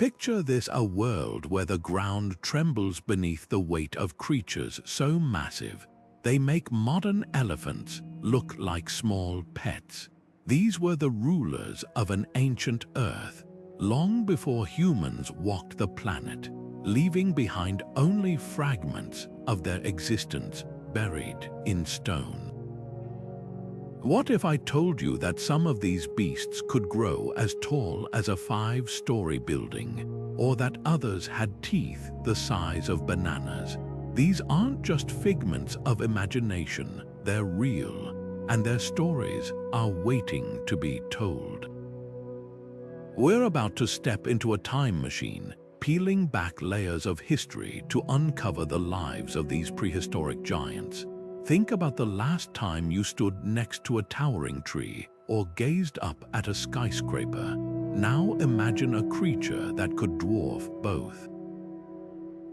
Picture this: a world where the ground trembles beneath the weight of creatures so massive they make modern elephants look like small pets. These were the rulers of an ancient Earth, long before humans walked the planet, leaving behind only fragments of their existence buried in stone. What if I told you that some of these beasts could grow as tall as a 5-story building, or that others had teeth the size of bananas? These aren't just figments of imagination, they're real, and their stories are waiting to be told. We're about to step into a time machine, peeling back layers of history to uncover the lives of these prehistoric giants. Think about the last time you stood next to a towering tree or gazed up at a skyscraper. Now imagine a creature that could dwarf both.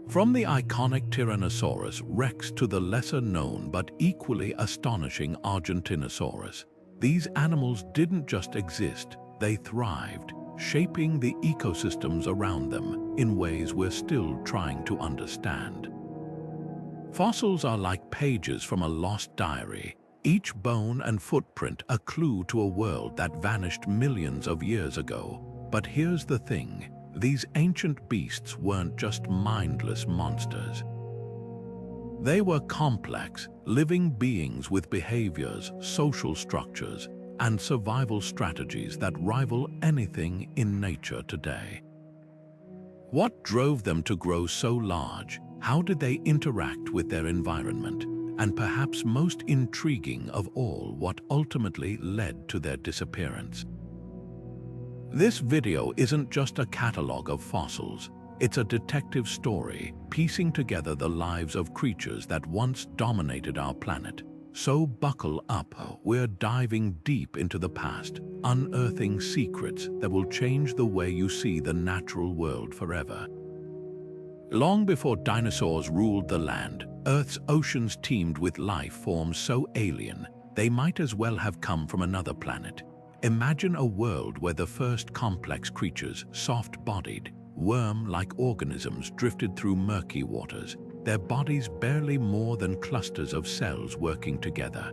From the iconic Tyrannosaurus Rex to the lesser-known but equally astonishing Argentinosaurus, these animals didn't just exist, they thrived, shaping the ecosystems around them in ways we're still trying to understand. Fossils are like pages from a lost diary, each bone and footprint a clue to a world that vanished millions of years ago. But here's the thing, these ancient beasts weren't just mindless monsters. They were complex, living beings with behaviors, social structures, and survival strategies that rival anything in nature today. What drove them to grow so large? How did they interact with their environment? And perhaps most intriguing of all, what ultimately led to their disappearance? This video isn't just a catalog of fossils, it's a detective story piecing together the lives of creatures that once dominated our planet. So buckle up, we're diving deep into the past, unearthing secrets that will change the way you see the natural world forever. Long before dinosaurs ruled the land, Earth's oceans teemed with life forms so alien, they might as well have come from another planet. Imagine a world where the first complex creatures, soft-bodied, worm-like organisms drifted through murky waters, their bodies barely more than clusters of cells working together.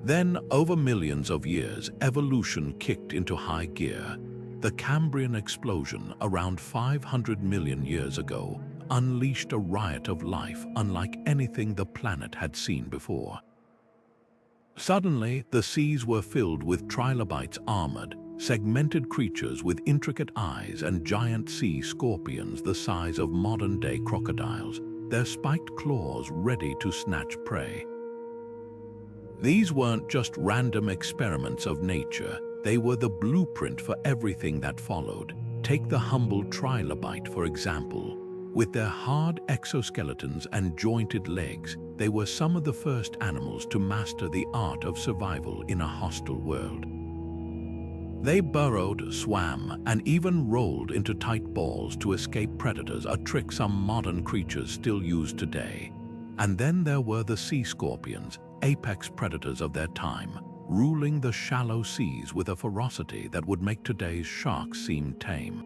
Then, over millions of years, evolution kicked into high gear. The Cambrian explosion, around 500 million years ago, unleashed a riot of life unlike anything the planet had seen before. Suddenly, the seas were filled with trilobites, armored, segmented creatures with intricate eyes, and giant sea scorpions the size of modern-day crocodiles, their spiked claws ready to snatch prey. These weren't just random experiments of nature, they were the blueprint for everything that followed. Take the humble trilobite, for example. With their hard exoskeletons and jointed legs, they were some of the first animals to master the art of survival in a hostile world. They burrowed, swam, and even rolled into tight balls to escape predators, a trick some modern creatures still use today. And then there were the sea scorpions, apex predators of their time, ruling the shallow seas with a ferocity that would make today's sharks seem tame.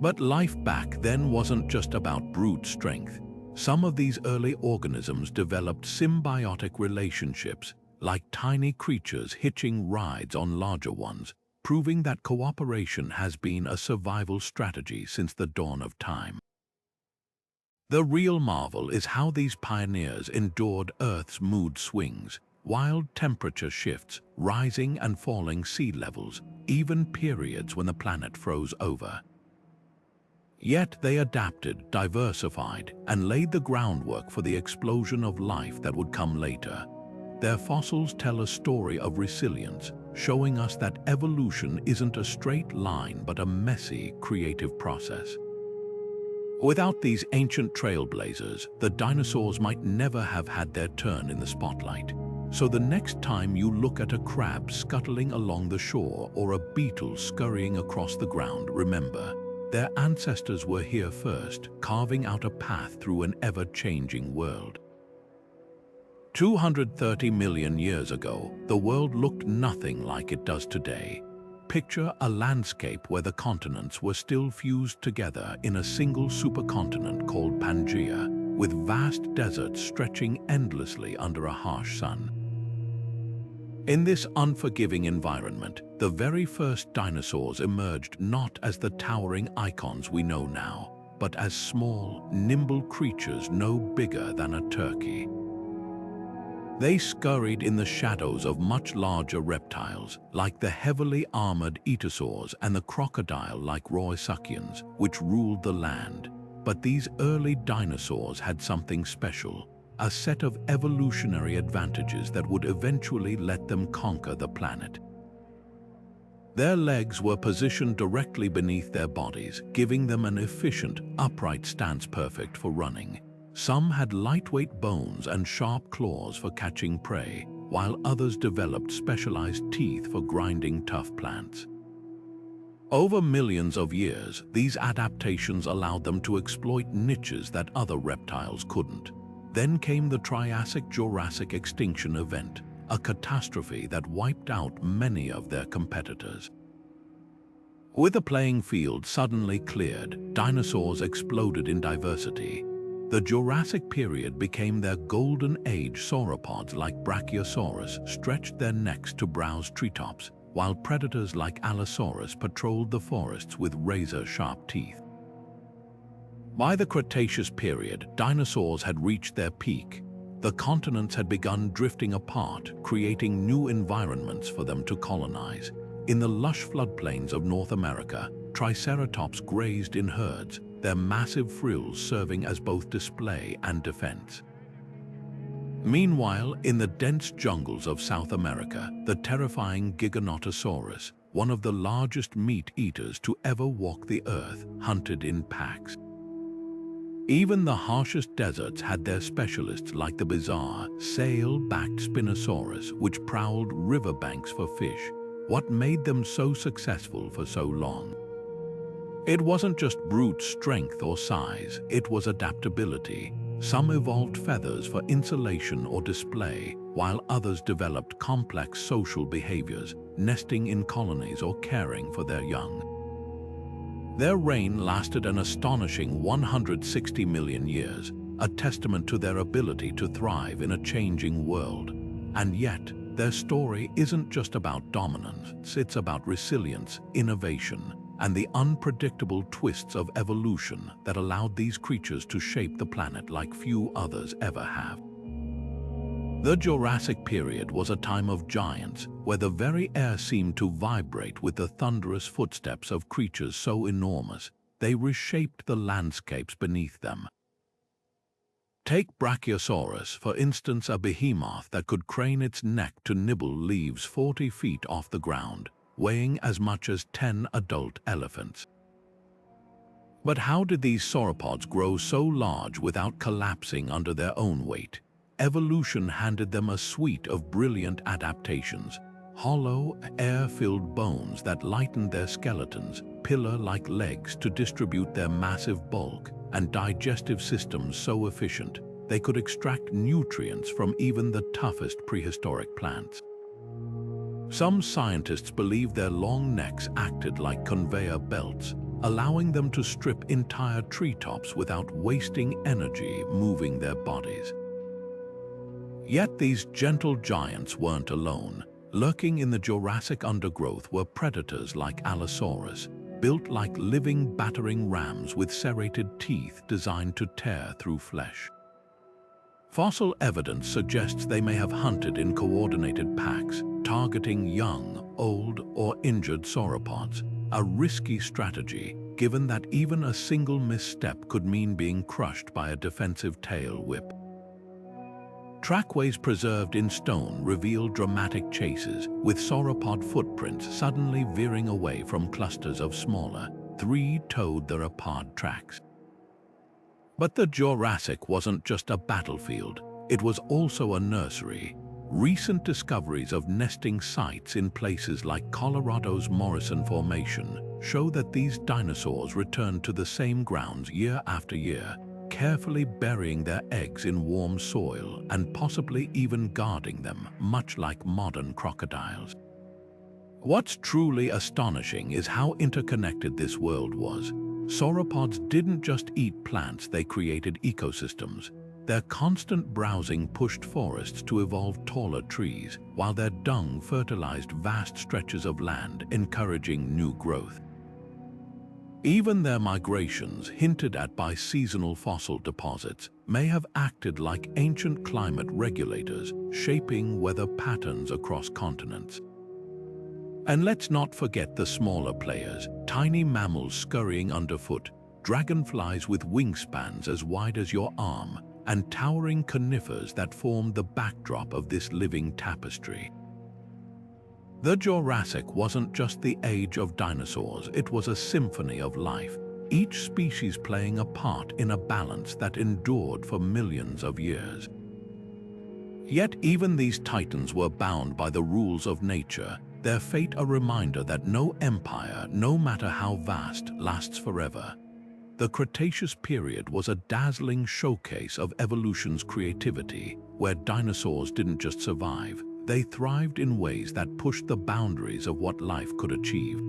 But life back then wasn't just about brute strength. Some of these early organisms developed symbiotic relationships, like tiny creatures hitching rides on larger ones, proving that cooperation has been a survival strategy since the dawn of time. The real marvel is how these pioneers endured Earth's mood swings, wild temperature shifts, rising and falling sea levels, even periods when the planet froze over. Yet they adapted, diversified, and laid the groundwork for the explosion of life that would come later. Their fossils tell a story of resilience, showing us that evolution isn't a straight line but a messy, creative process. Without these ancient trailblazers, the dinosaurs might never have had their turn in the spotlight. So the next time you look at a crab scuttling along the shore or a beetle scurrying across the ground, remember, their ancestors were here first, carving out a path through an ever-changing world. 230 million years ago, the world looked nothing like it does today. Picture a landscape where the continents were still fused together in a single supercontinent called Pangaea, with vast deserts stretching endlessly under a harsh sun. In this unforgiving environment, the very first dinosaurs emerged not as the towering icons we know now, but as small, nimble creatures no bigger than a turkey. They scurried in the shadows of much larger reptiles, like the heavily armored pterosaurs and the crocodile-like Roysuchians, which ruled the land. But these early dinosaurs had something special, a set of evolutionary advantages that would eventually let them conquer the planet. Their legs were positioned directly beneath their bodies, giving them an efficient, upright stance perfect for running. Some had lightweight bones and sharp claws for catching prey, while others developed specialized teeth for grinding tough plants. Over millions of years, these adaptations allowed them to exploit niches that other reptiles couldn't. Then came the Triassic-Jurassic extinction event, a catastrophe that wiped out many of their competitors. With the playing field suddenly cleared, dinosaurs exploded in diversity. The Jurassic period became their golden age. Sauropods like Brachiosaurus stretched their necks to browse treetops, while predators like Allosaurus patrolled the forests with razor-sharp teeth. By the Cretaceous period, dinosaurs had reached their peak. The continents had begun drifting apart, creating new environments for them to colonize. In the lush floodplains of North America, Triceratops grazed in herds, their massive frills serving as both display and defense. Meanwhile, in the dense jungles of South America, the terrifying Giganotosaurus, one of the largest meat-eaters to ever walk the earth, hunted in packs. Even the harshest deserts had their specialists like the bizarre, sail-backed Spinosaurus, which prowled riverbanks for fish. What made them so successful for so long? It wasn't just brute strength or size, it was adaptability. Some evolved feathers for insulation or display, while others developed complex social behaviors, nesting in colonies or caring for their young. Their reign lasted an astonishing 160 million years, a testament to their ability to thrive in a changing world. And yet, their story isn't just about dominance, it's about resilience, innovation, and the unpredictable twists of evolution that allowed these creatures to shape the planet like few others ever have. The Jurassic period was a time of giants, where the very air seemed to vibrate with the thunderous footsteps of creatures so enormous, they reshaped the landscapes beneath them. Take Brachiosaurus, for instance, a behemoth that could crane its neck to nibble leaves 40 feet off the ground, weighing as much as 10 adult elephants. But how did these sauropods grow so large without collapsing under their own weight? Evolution handed them a suite of brilliant adaptations: hollow, air-filled bones that lightened their skeletons, pillar-like legs to distribute their massive bulk, and digestive systems so efficient they could extract nutrients from even the toughest prehistoric plants. Some scientists believe their long necks acted like conveyor belts, allowing them to strip entire treetops without wasting energy moving their bodies. Yet these gentle giants weren't alone. Lurking in the Jurassic undergrowth were predators like Allosaurus, built like living battering rams with serrated teeth designed to tear through flesh. Fossil evidence suggests they may have hunted in coordinated packs, targeting young, old, or injured sauropods, a risky strategy given that even a single misstep could mean being crushed by a defensive tail whip. Trackways preserved in stone reveal dramatic chases, with sauropod footprints suddenly veering away from clusters of smaller, three-toed theropod tracks. But the Jurassic wasn't just a battlefield, it was also a nursery. Recent discoveries of nesting sites in places like Colorado's Morrison Formation show that these dinosaurs returned to the same grounds year after year, carefully burying their eggs in warm soil and possibly even guarding them, much like modern crocodiles. What's truly astonishing is how interconnected this world was. Sauropods didn't just eat plants, they created ecosystems. Their constant browsing pushed forests to evolve taller trees, while their dung fertilized vast stretches of land, encouraging new growth. Even their migrations, hinted at by seasonal fossil deposits, may have acted like ancient climate regulators, shaping weather patterns across continents. And let's not forget the smaller players, tiny mammals scurrying underfoot, dragonflies with wingspans as wide as your arm, and towering conifers that formed the backdrop of this living tapestry. The Jurassic wasn't just the age of dinosaurs, it was a symphony of life, each species playing a part in a balance that endured for millions of years. Yet even these titans were bound by the rules of nature, their fate a reminder that no empire, no matter how vast, lasts forever. The Cretaceous period was a dazzling showcase of evolution's creativity, where dinosaurs didn't just survive, they thrived in ways that pushed the boundaries of what life could achieve.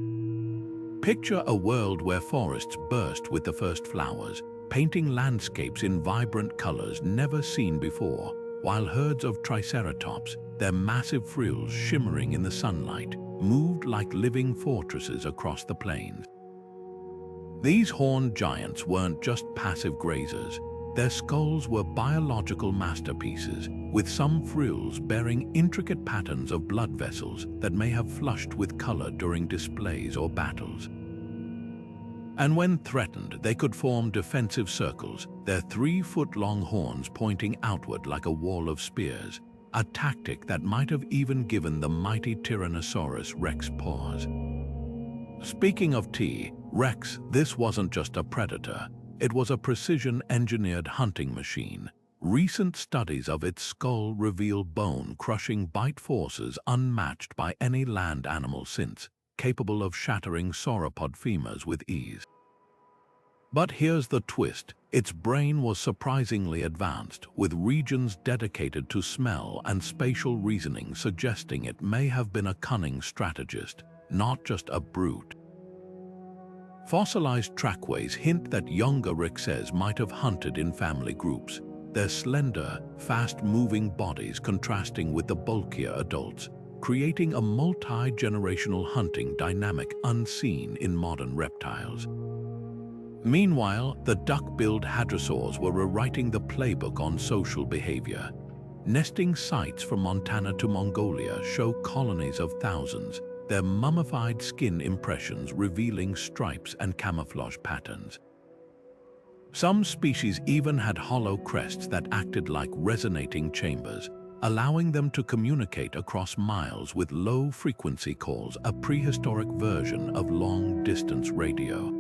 Picture a world where forests burst with the first flowers, painting landscapes in vibrant colors never seen before, while herds of Triceratops, their massive frills shimmering in the sunlight, moved like living fortresses across the plains. These horned giants weren't just passive grazers. Their skulls were biological masterpieces, with some frills bearing intricate patterns of blood vessels that may have flushed with color during displays or battles. And when threatened, they could form defensive circles, their 3-foot-long horns pointing outward like a wall of spears, a tactic that might have even given the mighty Tyrannosaurus Rex pause. Speaking of T-Rex, this wasn't just a predator. It was a precision-engineered hunting machine. Recent studies of its skull reveal bone-crushing bite forces unmatched by any land animal since, capable of shattering sauropod femurs with ease. But here's the twist. Its brain was surprisingly advanced, with regions dedicated to smell and spatial reasoning suggesting it may have been a cunning strategist, not just a brute. Fossilized trackways hint that younger rexes might have hunted in family groups, their slender, fast-moving bodies contrasting with the bulkier adults, creating a multi-generational hunting dynamic unseen in modern reptiles. Meanwhile, the duck-billed hadrosaurs were rewriting the playbook on social behavior. Nesting sites from Montana to Mongolia show colonies of thousands, their mummified skin impressions revealing stripes and camouflage patterns. Some species even had hollow crests that acted like resonating chambers, allowing them to communicate across miles with low-frequency calls, a prehistoric version of long-distance radio.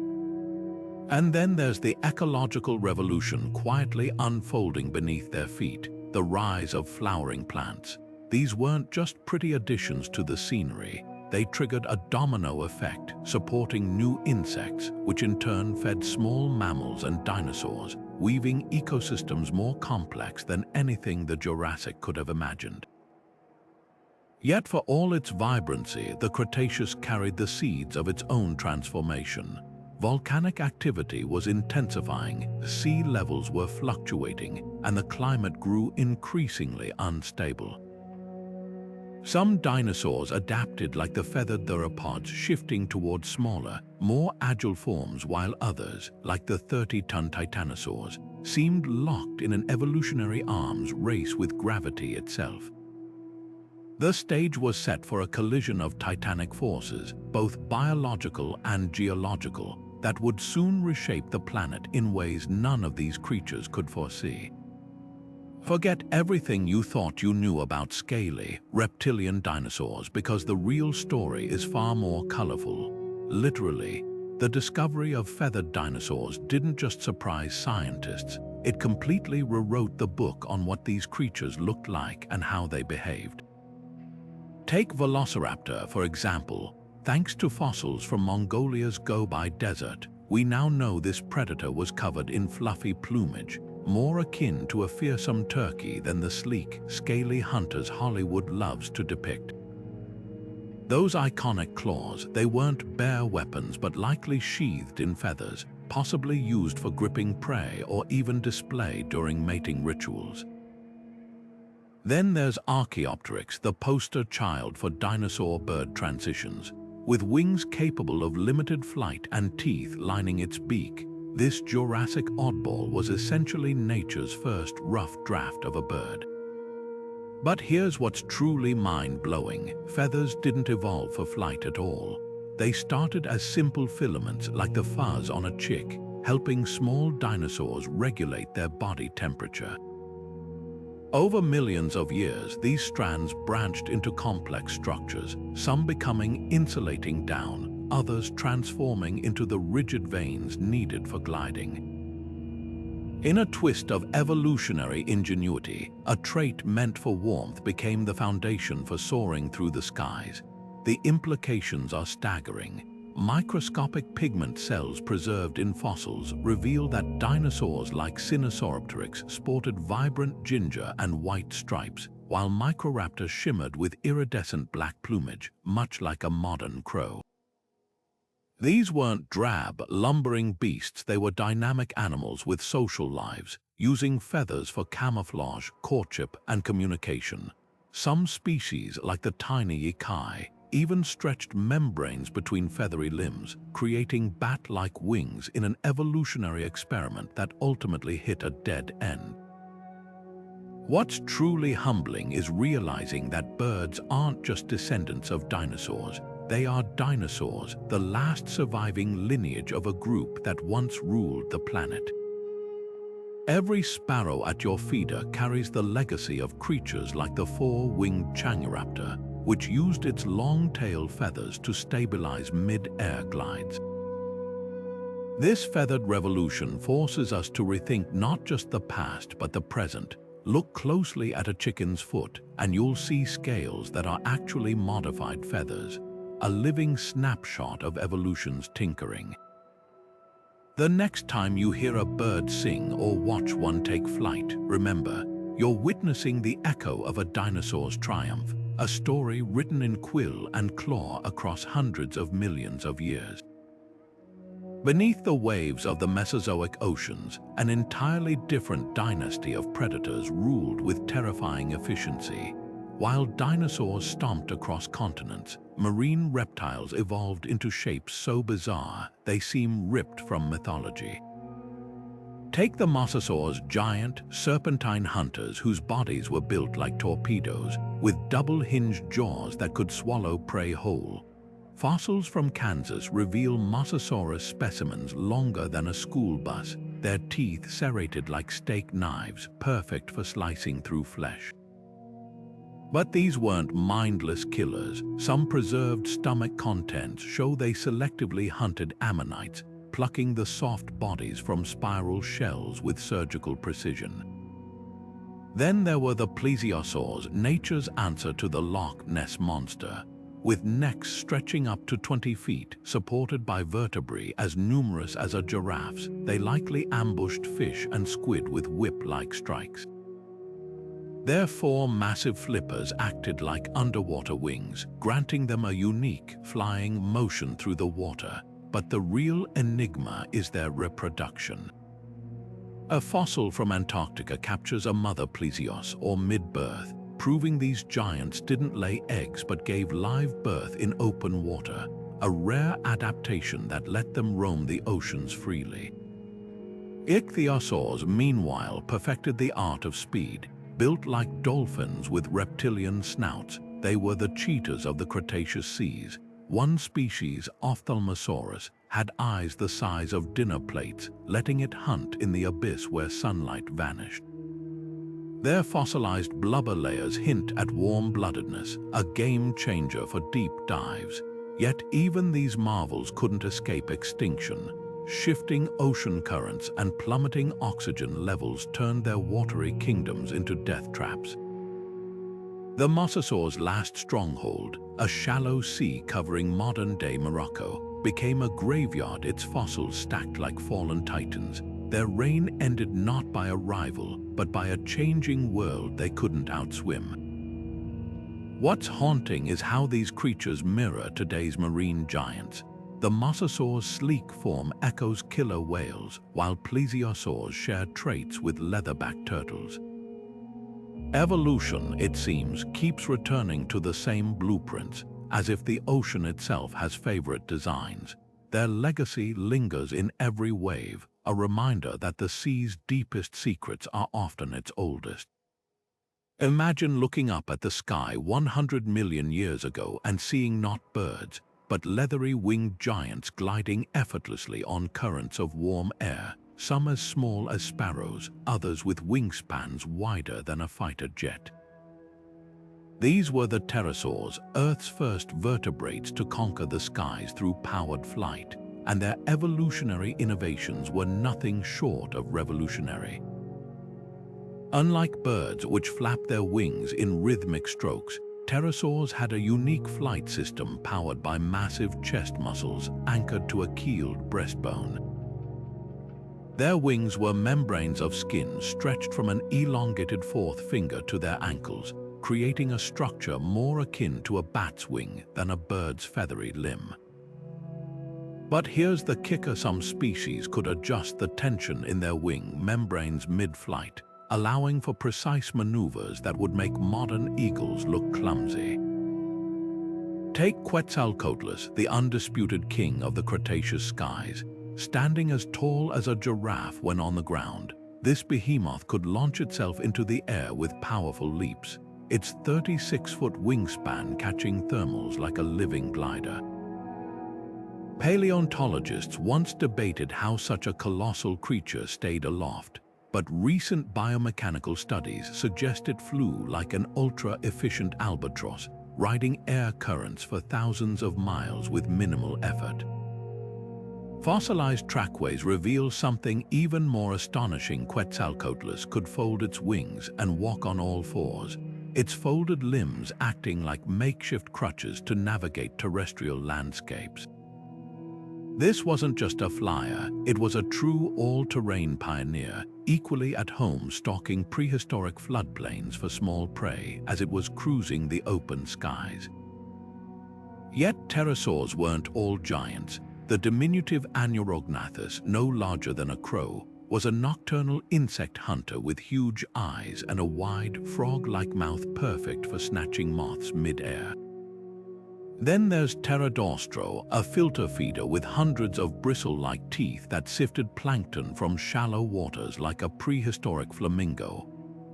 And then there's the ecological revolution quietly unfolding beneath their feet, the rise of flowering plants. These weren't just pretty additions to the scenery. They triggered a domino effect, supporting new insects, which in turn fed small mammals and dinosaurs, weaving ecosystems more complex than anything the Jurassic could have imagined. Yet for all its vibrancy, the Cretaceous carried the seeds of its own transformation. Volcanic activity was intensifying, sea levels were fluctuating, and the climate grew increasingly unstable. Some dinosaurs adapted like the feathered theropods, shifting towards smaller, more agile forms, while others, like the 30-ton titanosaurs, seemed locked in an evolutionary arms race with gravity itself. The stage was set for a collision of titanic forces, both biological and geological, that would soon reshape the planet in ways none of these creatures could foresee. Forget everything you thought you knew about scaly, reptilian dinosaurs, because the real story is far more colorful. Literally, the discovery of feathered dinosaurs didn't just surprise scientists, it completely rewrote the book on what these creatures looked like and how they behaved. Take Velociraptor, for example. Thanks to fossils from Mongolia's Gobi Desert, we now know this predator was covered in fluffy plumage, more akin to a fearsome turkey than the sleek, scaly hunters Hollywood loves to depict. Those iconic claws, they weren't bare weapons but likely sheathed in feathers, possibly used for gripping prey or even display during mating rituals. Then there's Archaeopteryx, the poster child for dinosaur bird transitions. With wings capable of limited flight and teeth lining its beak, this Jurassic oddball was essentially nature's first rough draft of a bird. But here's what's truly mind-blowing. Feathers didn't evolve for flight at all. They started as simple filaments like the fuzz on a chick, helping small dinosaurs regulate their body temperature. Over millions of years, these strands branched into complex structures, some becoming insulating down, others transforming into the rigid veins needed for gliding. In a twist of evolutionary ingenuity, a trait meant for warmth became the foundation for soaring through the skies. The implications are staggering. Microscopic pigment cells preserved in fossils reveal that dinosaurs like Sinosauropteryx sported vibrant ginger and white stripes, while Microraptor shimmered with iridescent black plumage, much like a modern crow. These weren't drab, lumbering beasts, they were dynamic animals with social lives, using feathers for camouflage, courtship, and communication. Some species, like the tiny Ecai, even stretched membranes between feathery limbs, creating bat-like wings in an evolutionary experiment that ultimately hit a dead end. What's truly humbling is realizing that birds aren't just descendants of dinosaurs. They are dinosaurs, the last surviving lineage of a group that once ruled the planet. Every sparrow at your feeder carries the legacy of creatures like the four-winged Changiraptor, which used its long-tail feathers to stabilize mid-air glides. This feathered revolution forces us to rethink not just the past but the present. Look closely at a chicken's foot, and you'll see scales that are actually modified feathers, a living snapshot of evolution's tinkering. The next time you hear a bird sing or watch one take flight, remember, you're witnessing the echo of a dinosaur's triumph, a story written in quill and claw across hundreds of millions of years. Beneath the waves of the Mesozoic oceans, an entirely different dynasty of predators ruled with terrifying efficiency. While dinosaurs stomped across continents, marine reptiles evolved into shapes so bizarre they seem ripped from mythology. Take the mosasaurs, giant, serpentine hunters whose bodies were built like torpedoes, with double-hinged jaws that could swallow prey whole. Fossils from Kansas reveal mosasaurus specimens longer than a school bus, their teeth serrated like steak knives, perfect for slicing through flesh. But these weren't mindless killers. Some preserved stomach contents show they selectively hunted ammonites, plucking the soft bodies from spiral shells with surgical precision. Then there were the plesiosaurs, nature's answer to the Loch Ness monster. With necks stretching up to 20 feet, supported by vertebrae as numerous as a giraffe's, they likely ambushed fish and squid with whip-like strikes. Their four massive flippers acted like underwater wings, granting them a unique, flying motion through the water. But the real enigma is their reproduction. A fossil from Antarctica captures a mother plesios, or mid-birth, proving these giants didn't lay eggs but gave live birth in open water, a rare adaptation that let them roam the oceans freely. Ichthyosaurs, meanwhile, perfected the art of speed. Built like dolphins with reptilian snouts, they were the cheetahs of the Cretaceous seas. One species, Ophthalmosaurus, had eyes the size of dinner plates, letting it hunt in the abyss where sunlight vanished. Their fossilized blubber layers hint at warm-bloodedness, a game-changer for deep dives. Yet even these marvels couldn't escape extinction. Shifting ocean currents and plummeting oxygen levels turned their watery kingdoms into death traps. The mosasaurs' last stronghold, a shallow sea covering modern-day Morocco, became a graveyard, its fossils stacked like fallen titans. Their reign ended not by a rival, but by a changing world they couldn't outswim. What's haunting is how these creatures mirror today's marine giants. The mosasaur's sleek form echoes killer whales, while plesiosaurs share traits with leatherback turtles. Evolution, it seems, keeps returning to the same blueprints, as if the ocean itself has favorite designs. Their legacy lingers in every wave, a reminder that the sea's deepest secrets are often its oldest. Imagine looking up at the sky 100 million years ago and seeing not birds, but leathery winged giants gliding effortlessly on currents of warm air, some as small as sparrows, others with wingspans wider than a fighter jet. These were the pterosaurs, Earth's first vertebrates to conquer the skies through powered flight, and their evolutionary innovations were nothing short of revolutionary. Unlike birds which flap their wings in rhythmic strokes, pterosaurs had a unique flight system powered by massive chest muscles anchored to a keeled breastbone. Their wings were membranes of skin stretched from an elongated fourth finger to their ankles, creating a structure more akin to a bat's wing than a bird's feathery limb. But here's the kicker: some species could adjust the tension in their wing membranes mid-flight, allowing for precise maneuvers that would make modern eagles look clumsy. Take Quetzalcoatlus, the undisputed king of the Cretaceous skies. Standing as tall as a giraffe when on the ground, this behemoth could launch itself into the air with powerful leaps, its 36-foot wingspan catching thermals like a living glider. Paleontologists once debated how such a colossal creature stayed aloft, but recent biomechanical studies suggest it flew like an ultra-efficient albatross, riding air currents for thousands of miles with minimal effort. Fossilized trackways reveal something even more astonishing. Quetzalcoatlus could fold its wings and walk on all fours, its folded limbs acting like makeshift crutches to navigate terrestrial landscapes. This wasn't just a flyer, it was a true all-terrain pioneer, equally at home stalking prehistoric floodplains for small prey as it was cruising the open skies. Yet pterosaurs weren't all giants. The diminutive Anurognathus, no larger than a crow, was a nocturnal insect hunter with huge eyes and a wide, frog-like mouth perfect for snatching moths mid-air. Then there's Pterodaustro, a filter feeder with hundreds of bristle-like teeth that sifted plankton from shallow waters like a prehistoric flamingo.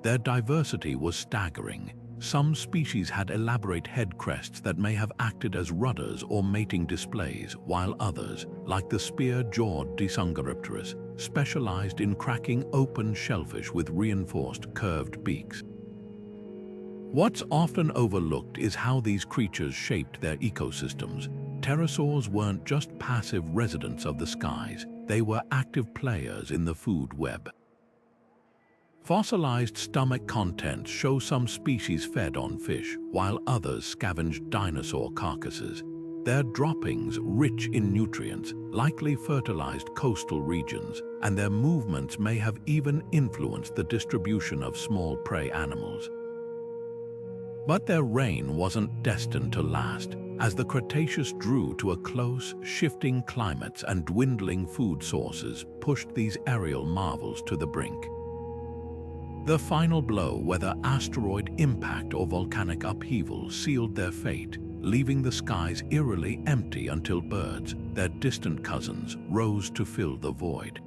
Their diversity was staggering. Some species had elaborate head crests that may have acted as rudders or mating displays, while others, like the spear-jawed Disungaripterus, specialized in cracking open shellfish with reinforced curved beaks. What's often overlooked is how these creatures shaped their ecosystems. Pterosaurs weren't just passive residents of the skies, they were active players in the food web. Fossilized stomach contents show some species fed on fish, while others scavenged dinosaur carcasses. Their droppings, rich in nutrients, likely fertilized coastal regions, and their movements may have even influenced the distribution of small prey animals. But their reign wasn't destined to last. As the Cretaceous drew to a close, shifting climates and dwindling food sources pushed these aerial marvels to the brink. The final blow, whether asteroid impact or volcanic upheaval, sealed their fate, leaving the skies eerily empty until birds, their distant cousins, rose to fill the void.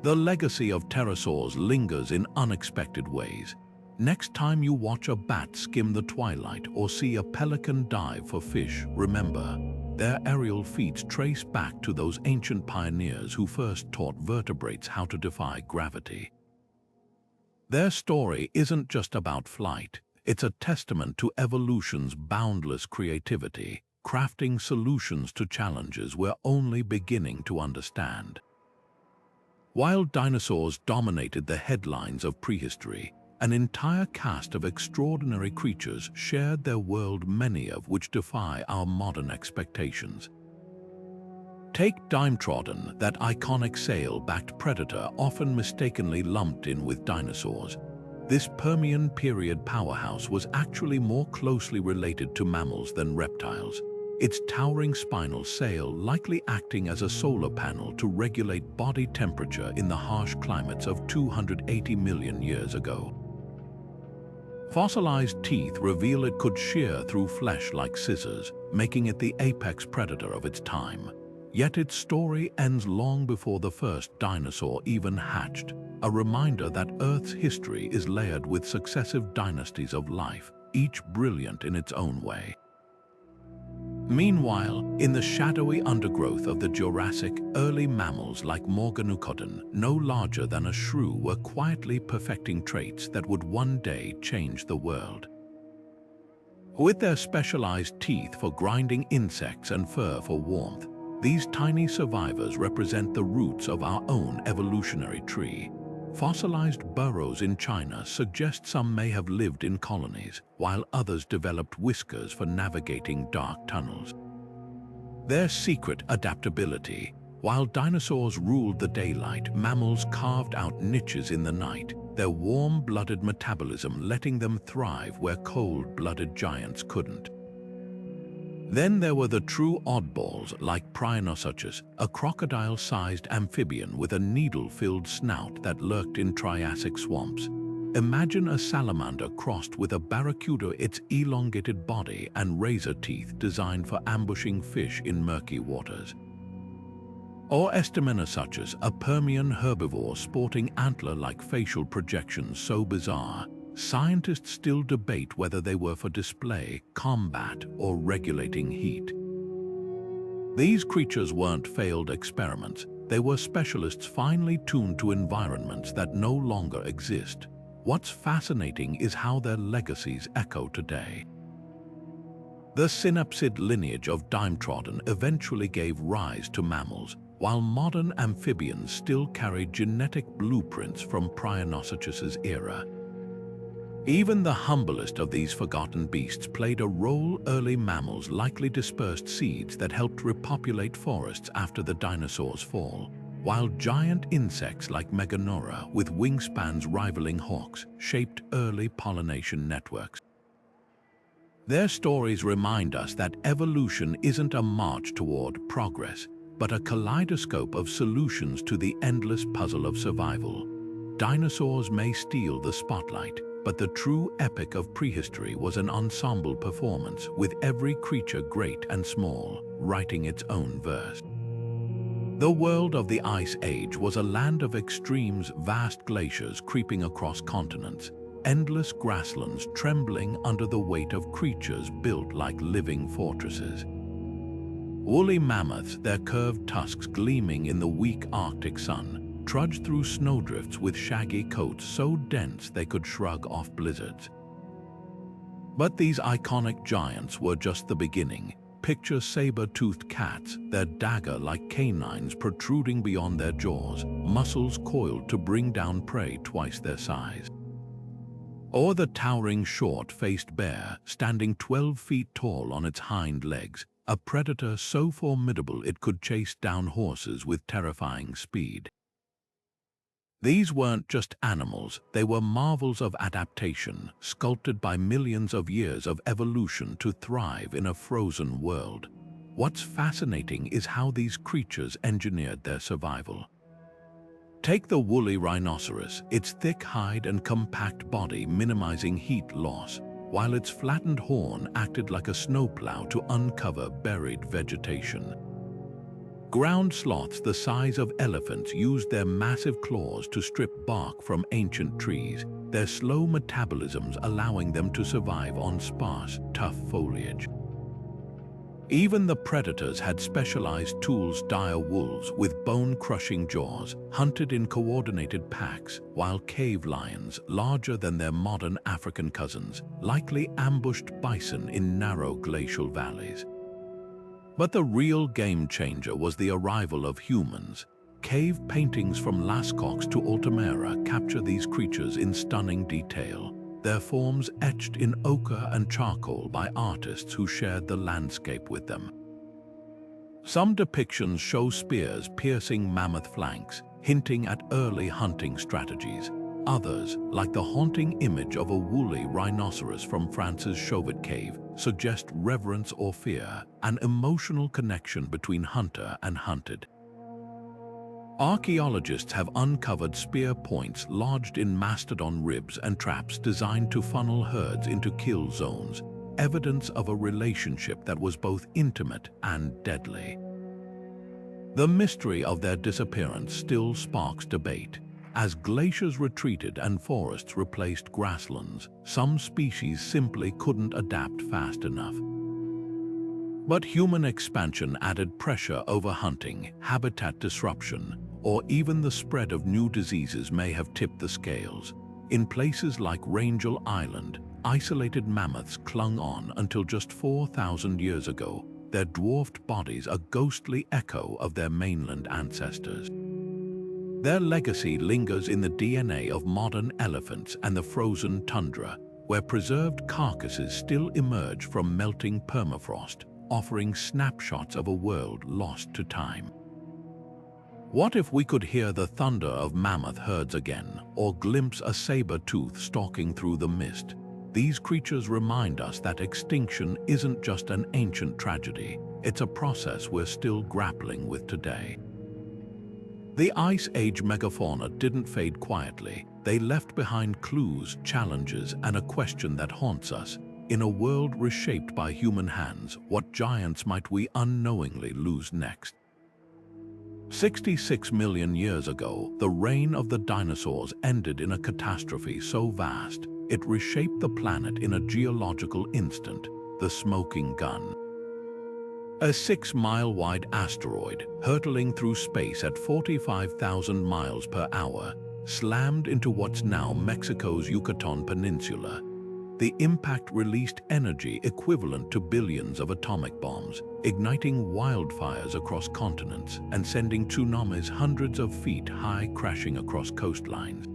The legacy of pterosaurs lingers in unexpected ways. Next time you watch a bat skim the twilight or see a pelican dive for fish, remember, their aerial feats trace back to those ancient pioneers who first taught vertebrates how to defy gravity. Their story isn't just about flight, it's a testament to evolution's boundless creativity, crafting solutions to challenges we're only beginning to understand. While dinosaurs dominated the headlines of prehistory, an entire cast of extraordinary creatures shared their world, many of which defy our modern expectations. Take Dimetrodon, that iconic sail-backed predator often mistakenly lumped in with dinosaurs. This Permian period powerhouse was actually more closely related to mammals than reptiles, its towering spinal sail likely acting as a solar panel to regulate body temperature in the harsh climates of 280 million years ago. Fossilized teeth reveal it could shear through flesh like scissors, making it the apex predator of its time. Yet its story ends long before the first dinosaur even hatched, a reminder that Earth's history is layered with successive dynasties of life, each brilliant in its own way. Meanwhile, in the shadowy undergrowth of the Jurassic, early mammals like Morganeucodon, no larger than a shrew, were quietly perfecting traits that would one day change the world. With their specialized teeth for grinding insects and fur for warmth, these tiny survivors represent the roots of our own evolutionary tree. Fossilized burrows in China suggest some may have lived in colonies, while others developed whiskers for navigating dark tunnels. Their secret adaptability. While dinosaurs ruled the daylight, mammals carved out niches in the night, their warm-blooded metabolism letting them thrive where cold-blooded giants couldn't. Then there were the true oddballs like Prehistoric, a crocodile-sized amphibian with a needle-filled snout that lurked in Triassic swamps. Imagine a salamander crossed with a barracuda, its elongated body and razor teeth designed for ambushing fish in murky waters. Or Ecological, a Permian herbivore sporting antler-like facial projections so bizarre, scientists still debate whether they were for display, combat, or regulating heat. These creatures weren't failed experiments, they were specialists finely tuned to environments that no longer exist. What's fascinating is how their legacies echo today. The synapsid lineage of Dimetrodon eventually gave rise to mammals, while modern amphibians still carry genetic blueprints from Prehistoric's era. Even the humblest of these forgotten beasts played a role. Early mammals likely dispersed seeds that helped repopulate forests after the dinosaurs' fall, while giant insects like Meganora, with wingspans rivaling hawks, shaped early pollination networks. Their stories remind us that evolution isn't a march toward progress, but a kaleidoscope of solutions to the endless puzzle of survival. Dinosaurs may steal the spotlight, but the true epic of prehistory was an ensemble performance, with every creature great and small, writing its own verse. The world of the Ice Age was a land of extremes, vast glaciers creeping across continents, endless grasslands trembling under the weight of creatures built like living fortresses. Woolly mammoths, their curved tusks gleaming in the weak Arctic sun, trudged through snowdrifts with shaggy coats so dense they could shrug off blizzards. But these iconic giants were just the beginning. Picture saber-toothed cats, their dagger-like canines protruding beyond their jaws, muscles coiled to bring down prey twice their size. Or the towering short-faced bear, standing 12 feet tall on its hind legs, a predator so formidable it could chase down horses with terrifying speed. These weren't just animals, they were marvels of adaptation, sculpted by millions of years of evolution to thrive in a frozen world. What's fascinating is how these creatures engineered their survival. Take the woolly rhinoceros, its thick hide and compact body minimizing heat loss, while its flattened horn acted like a snowplow to uncover buried vegetation. Ground sloths the size of elephants used their massive claws to strip bark from ancient trees, their slow metabolisms allowing them to survive on sparse, tough foliage. Even the predators had specialized tools. Dire wolves with bone-crushing jaws hunted in coordinated packs, while cave lions, larger than their modern African cousins, likely ambushed bison in narrow glacial valleys. But the real game-changer was the arrival of humans. Cave paintings from Lascaux to Altamira capture these creatures in stunning detail, their forms etched in ochre and charcoal by artists who shared the landscape with them. Some depictions show spears piercing mammoth flanks, hinting at early hunting strategies. Others, like the haunting image of a woolly rhinoceros from France's Chauvet Cave, suggest reverence or fear, an emotional connection between hunter and hunted. Archaeologists have uncovered spear points lodged in mastodon ribs and traps designed to funnel herds into kill zones, evidence of a relationship that was both intimate and deadly. The mystery of their disappearance still sparks debate. As glaciers retreated and forests replaced grasslands, some species simply couldn't adapt fast enough. But human expansion added pressure over hunting, habitat disruption, or even the spread of new diseases may have tipped the scales. In places like Rangel Island, isolated mammoths clung on until just 4,000 years ago, their dwarfed bodies a ghostly echo of their mainland ancestors. Their legacy lingers in the DNA of modern elephants and the frozen tundra, where preserved carcasses still emerge from melting permafrost, offering snapshots of a world lost to time. What if we could hear the thunder of mammoth herds again, or glimpse a saber-tooth stalking through the mist? These creatures remind us that extinction isn't just an ancient tragedy, it's a process we're still grappling with today. The Ice Age megafauna didn't fade quietly. They left behind clues, challenges, and a question that haunts us. In a world reshaped by human hands, what giants might we unknowingly lose next? 66 million years ago, the reign of the dinosaurs ended in a catastrophe so vast, it reshaped the planet in a geological instant, the smoking gun. A 6-mile-wide asteroid, hurtling through space at 45,000 miles per hour, slammed into what's now Mexico's Yucatan Peninsula. The impact released energy equivalent to billions of atomic bombs, igniting wildfires across continents and sending tsunamis hundreds of feet high crashing across coastlines.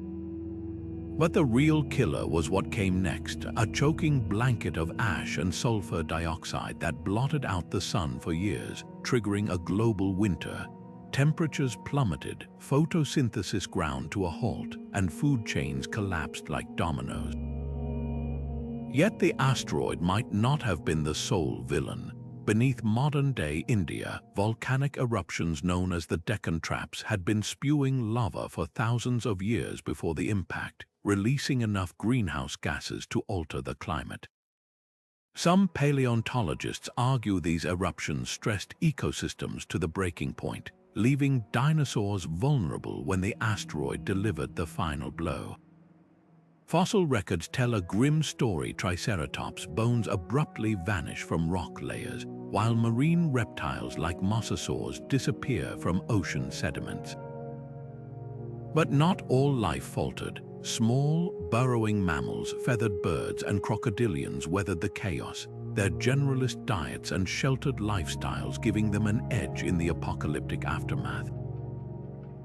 But the real killer was what came next, a choking blanket of ash and sulfur dioxide that blotted out the sun for years, triggering a global winter. Temperatures plummeted, photosynthesis ground to a halt, and food chains collapsed like dominoes. Yet the asteroid might not have been the sole villain. Beneath modern-day India, volcanic eruptions known as the Deccan Traps had been spewing lava for thousands of years before the impact, releasing enough greenhouse gases to alter the climate. Some paleontologists argue these eruptions stressed ecosystems to the breaking point, leaving dinosaurs vulnerable when the asteroid delivered the final blow. Fossil records tell a grim story. Triceratops bones abruptly vanish from rock layers, while marine reptiles like mosasaurs disappear from ocean sediments. But not all life faltered. Small, burrowing mammals, feathered birds, and crocodilians weathered the chaos, their generalist diets and sheltered lifestyles giving them an edge in the apocalyptic aftermath.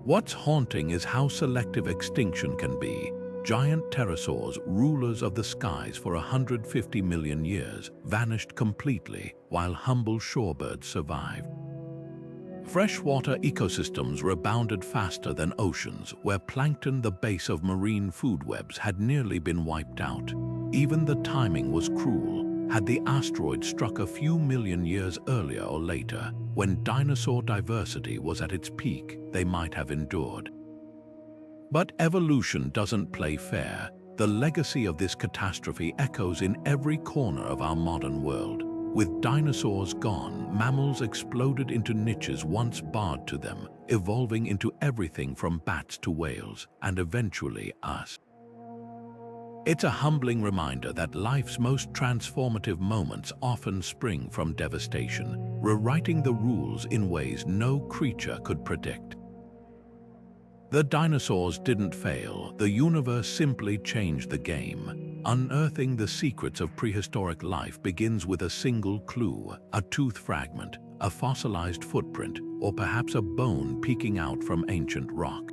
What's haunting is how selective extinction can be. Giant pterosaurs, rulers of the skies for 150 million years, vanished completely, while humble shorebirds survived. Freshwater ecosystems rebounded faster than oceans, where plankton, the base of marine food webs, had nearly been wiped out. Even the timing was cruel. Had the asteroid struck a few million years earlier or later, when dinosaur diversity was at its peak, they might have endured. But evolution doesn't play fair. The legacy of this catastrophe echoes in every corner of our modern world. With dinosaurs gone, mammals exploded into niches once barred to them, evolving into everything from bats to whales, and eventually us. It's a humbling reminder that life's most transformative moments often spring from devastation, rewriting the rules in ways no creature could predict. The dinosaurs didn't fail. The universe simply changed the game. Unearthing the secrets of prehistoric life begins with a single clue, a tooth fragment, a fossilized footprint, or perhaps a bone peeking out from ancient rock.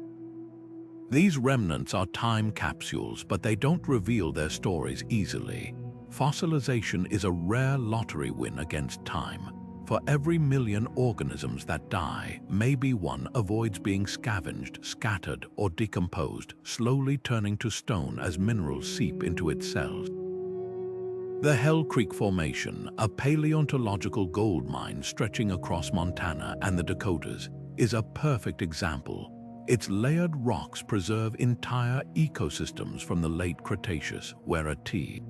These remnants are time capsules, but they don't reveal their stories easily. Fossilization is a rare lottery win against time. For every million organisms that die, maybe one avoids being scavenged, scattered, or decomposed, slowly turning to stone as minerals seep into its cells. The Hell Creek Formation, a paleontological gold mine stretching across Montana and the Dakotas, is a perfect example. Its layered rocks preserve entire ecosystems from the late Cretaceous, where a T.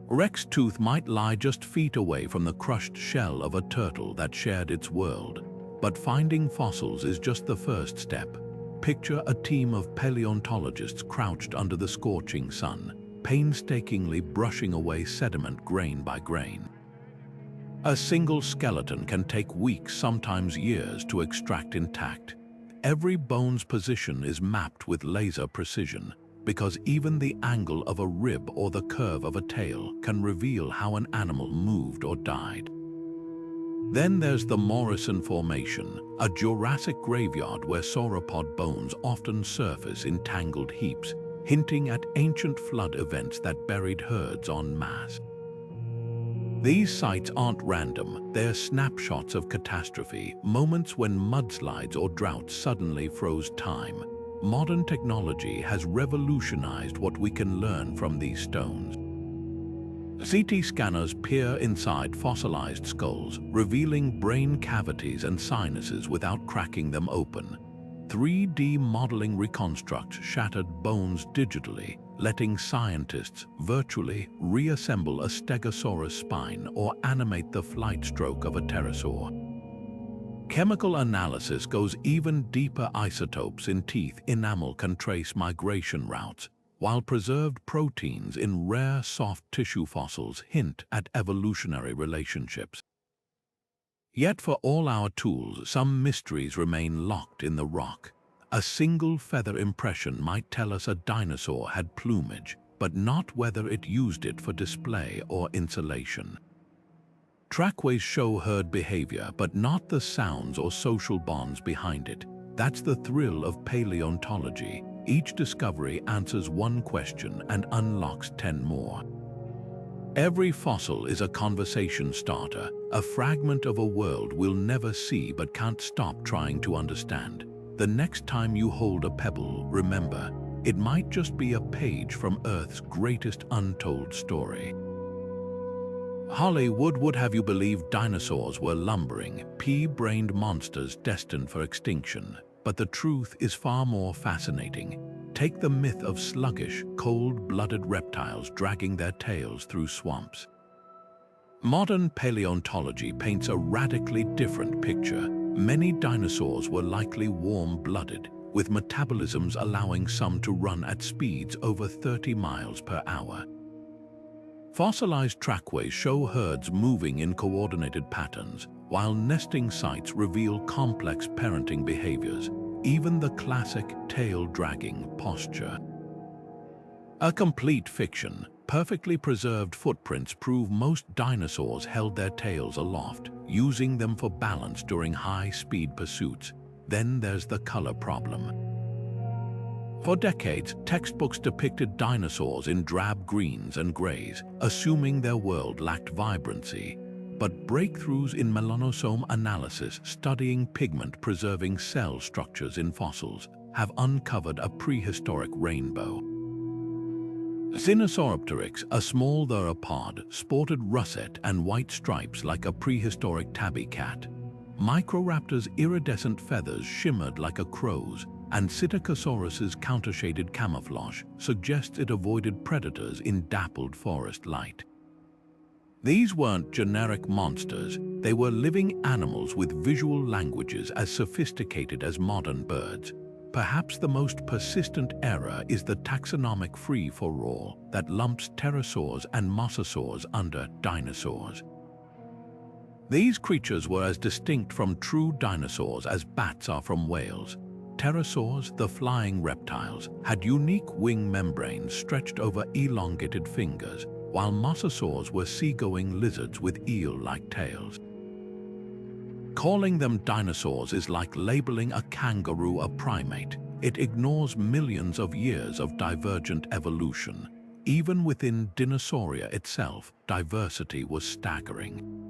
Rex tooth might lie just feet away from the crushed shell of a turtle that shared its world. But finding fossils is just the first step. Picture a team of paleontologists crouched under the scorching sun, painstakingly brushing away sediment grain by grain. A single skeleton can take weeks, sometimes years, to extract intact. Every bone's position is mapped with laser precision, because even the angle of a rib or the curve of a tail can reveal how an animal moved or died. Then there's the Morrison Formation, a Jurassic graveyard where sauropod bones often surface in tangled heaps, hinting at ancient flood events that buried herds en masse. These sites aren't random, they're snapshots of catastrophe, moments when mudslides or droughts suddenly froze time. Modern technology has revolutionized what we can learn from these stones. CT scanners peer inside fossilized skulls, revealing brain cavities and sinuses without cracking them open. 3D modeling reconstructs shattered bones digitally, letting scientists virtually reassemble a stegosaurus spine or animate the flight stroke of a pterosaur. Chemical analysis goes even deeper. Isotopes in teeth enamel can trace migration routes, while preserved proteins in rare soft tissue fossils hint at evolutionary relationships. Yet for all our tools, some mysteries remain locked in the rock. A single feather impression might tell us a dinosaur had plumage, but not whether it used it for display or insulation. Trackways show herd behavior, but not the sounds or social bonds behind it. That's the thrill of paleontology. Each discovery answers one question and unlocks 10 more. Every fossil is a conversation starter, a fragment of a world we'll never see but can't stop trying to understand. The next time you hold a pebble, remember, it might just be a page from Earth's greatest untold story. Hollywood would have you believe dinosaurs were lumbering, pea-brained monsters destined for extinction. But the truth is far more fascinating. Take the myth of sluggish, cold-blooded reptiles dragging their tails through swamps. Modern paleontology paints a radically different picture. Many dinosaurs were likely warm-blooded, with metabolisms allowing some to run at speeds over 30 miles per hour. Fossilized trackways show herds moving in coordinated patterns, while nesting sites reveal complex parenting behaviors, even the classic tail-dragging posture. A complete fiction, perfectly preserved footprints prove most dinosaurs held their tails aloft, using them for balance during high-speed pursuits. Then there's the color problem. For decades, textbooks depicted dinosaurs in drab greens and grays, assuming their world lacked vibrancy. But breakthroughs in melanosome analysis, studying pigment-preserving cell structures in fossils, have uncovered a prehistoric rainbow. Velociraptor, a small theropod, sported russet and white stripes like a prehistoric tabby cat. Microraptor's iridescent feathers shimmered like a crow's, and Psittacosaurus's countershaded camouflage suggests it avoided predators in dappled forest light. These weren't generic monsters, they were living animals with visual languages as sophisticated as modern birds. Perhaps the most persistent error is the taxonomic free-for-all that lumps pterosaurs and mosasaurs under dinosaurs. These creatures were as distinct from true dinosaurs as bats are from whales. Pterosaurs, the flying reptiles, had unique wing membranes stretched over elongated fingers, while mosasaurs were seagoing lizards with eel-like tails. Calling them dinosaurs is like labeling a kangaroo a primate. It ignores millions of years of divergent evolution. Even within Dinosauria itself, diversity was staggering.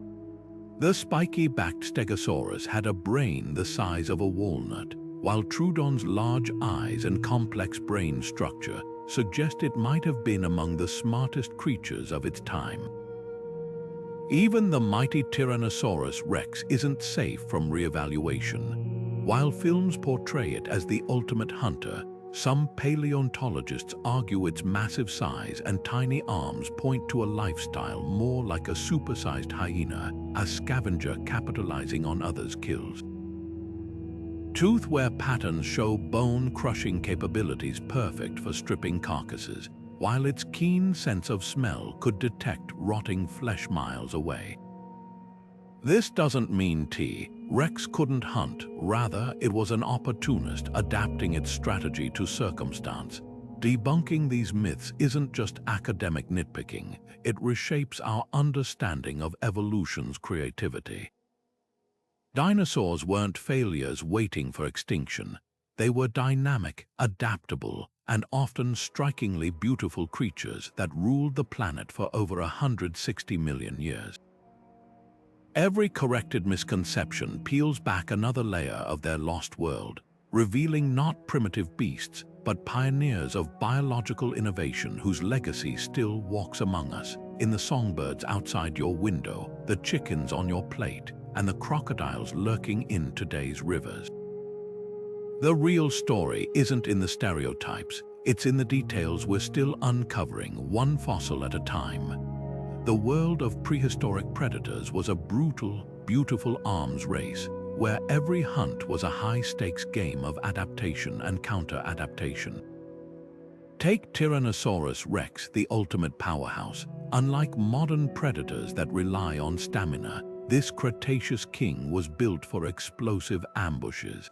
The spiky-backed Stegosaurus had a brain the size of a walnut, while Troodon's large eyes and complex brain structure suggest it might have been among the smartest creatures of its time. Even the mighty Tyrannosaurus Rex isn't safe from re-evaluation. While films portray it as the ultimate hunter, some paleontologists argue its massive size and tiny arms point to a lifestyle more like a supersized hyena, a scavenger capitalizing on others' kills. Tooth wear patterns show bone-crushing capabilities perfect for stripping carcasses, while its keen sense of smell could detect rotting flesh miles away. This doesn't mean T-Rex couldn't hunt, rather it was an opportunist adapting its strategy to circumstance. Debunking these myths isn't just academic nitpicking, it reshapes our understanding of evolution's creativity. Dinosaurs weren't failures waiting for extinction. They were dynamic, adaptable, and often strikingly beautiful creatures that ruled the planet for over 160 million years. Every corrected misconception peels back another layer of their lost world, revealing not primitive beasts, but pioneers of biological innovation whose legacy still walks among us, in the songbirds outside your window, the chickens on your plate, and the crocodiles lurking in today's rivers. The real story isn't in the stereotypes, it's in the details we're still uncovering, one fossil at a time. The world of prehistoric predators was a brutal, beautiful arms race, where every hunt was a high-stakes game of adaptation and counter-adaptation. Take Tyrannosaurus Rex, the ultimate powerhouse. Unlike modern predators that rely on stamina, this Cretaceous king was built for explosive ambushes.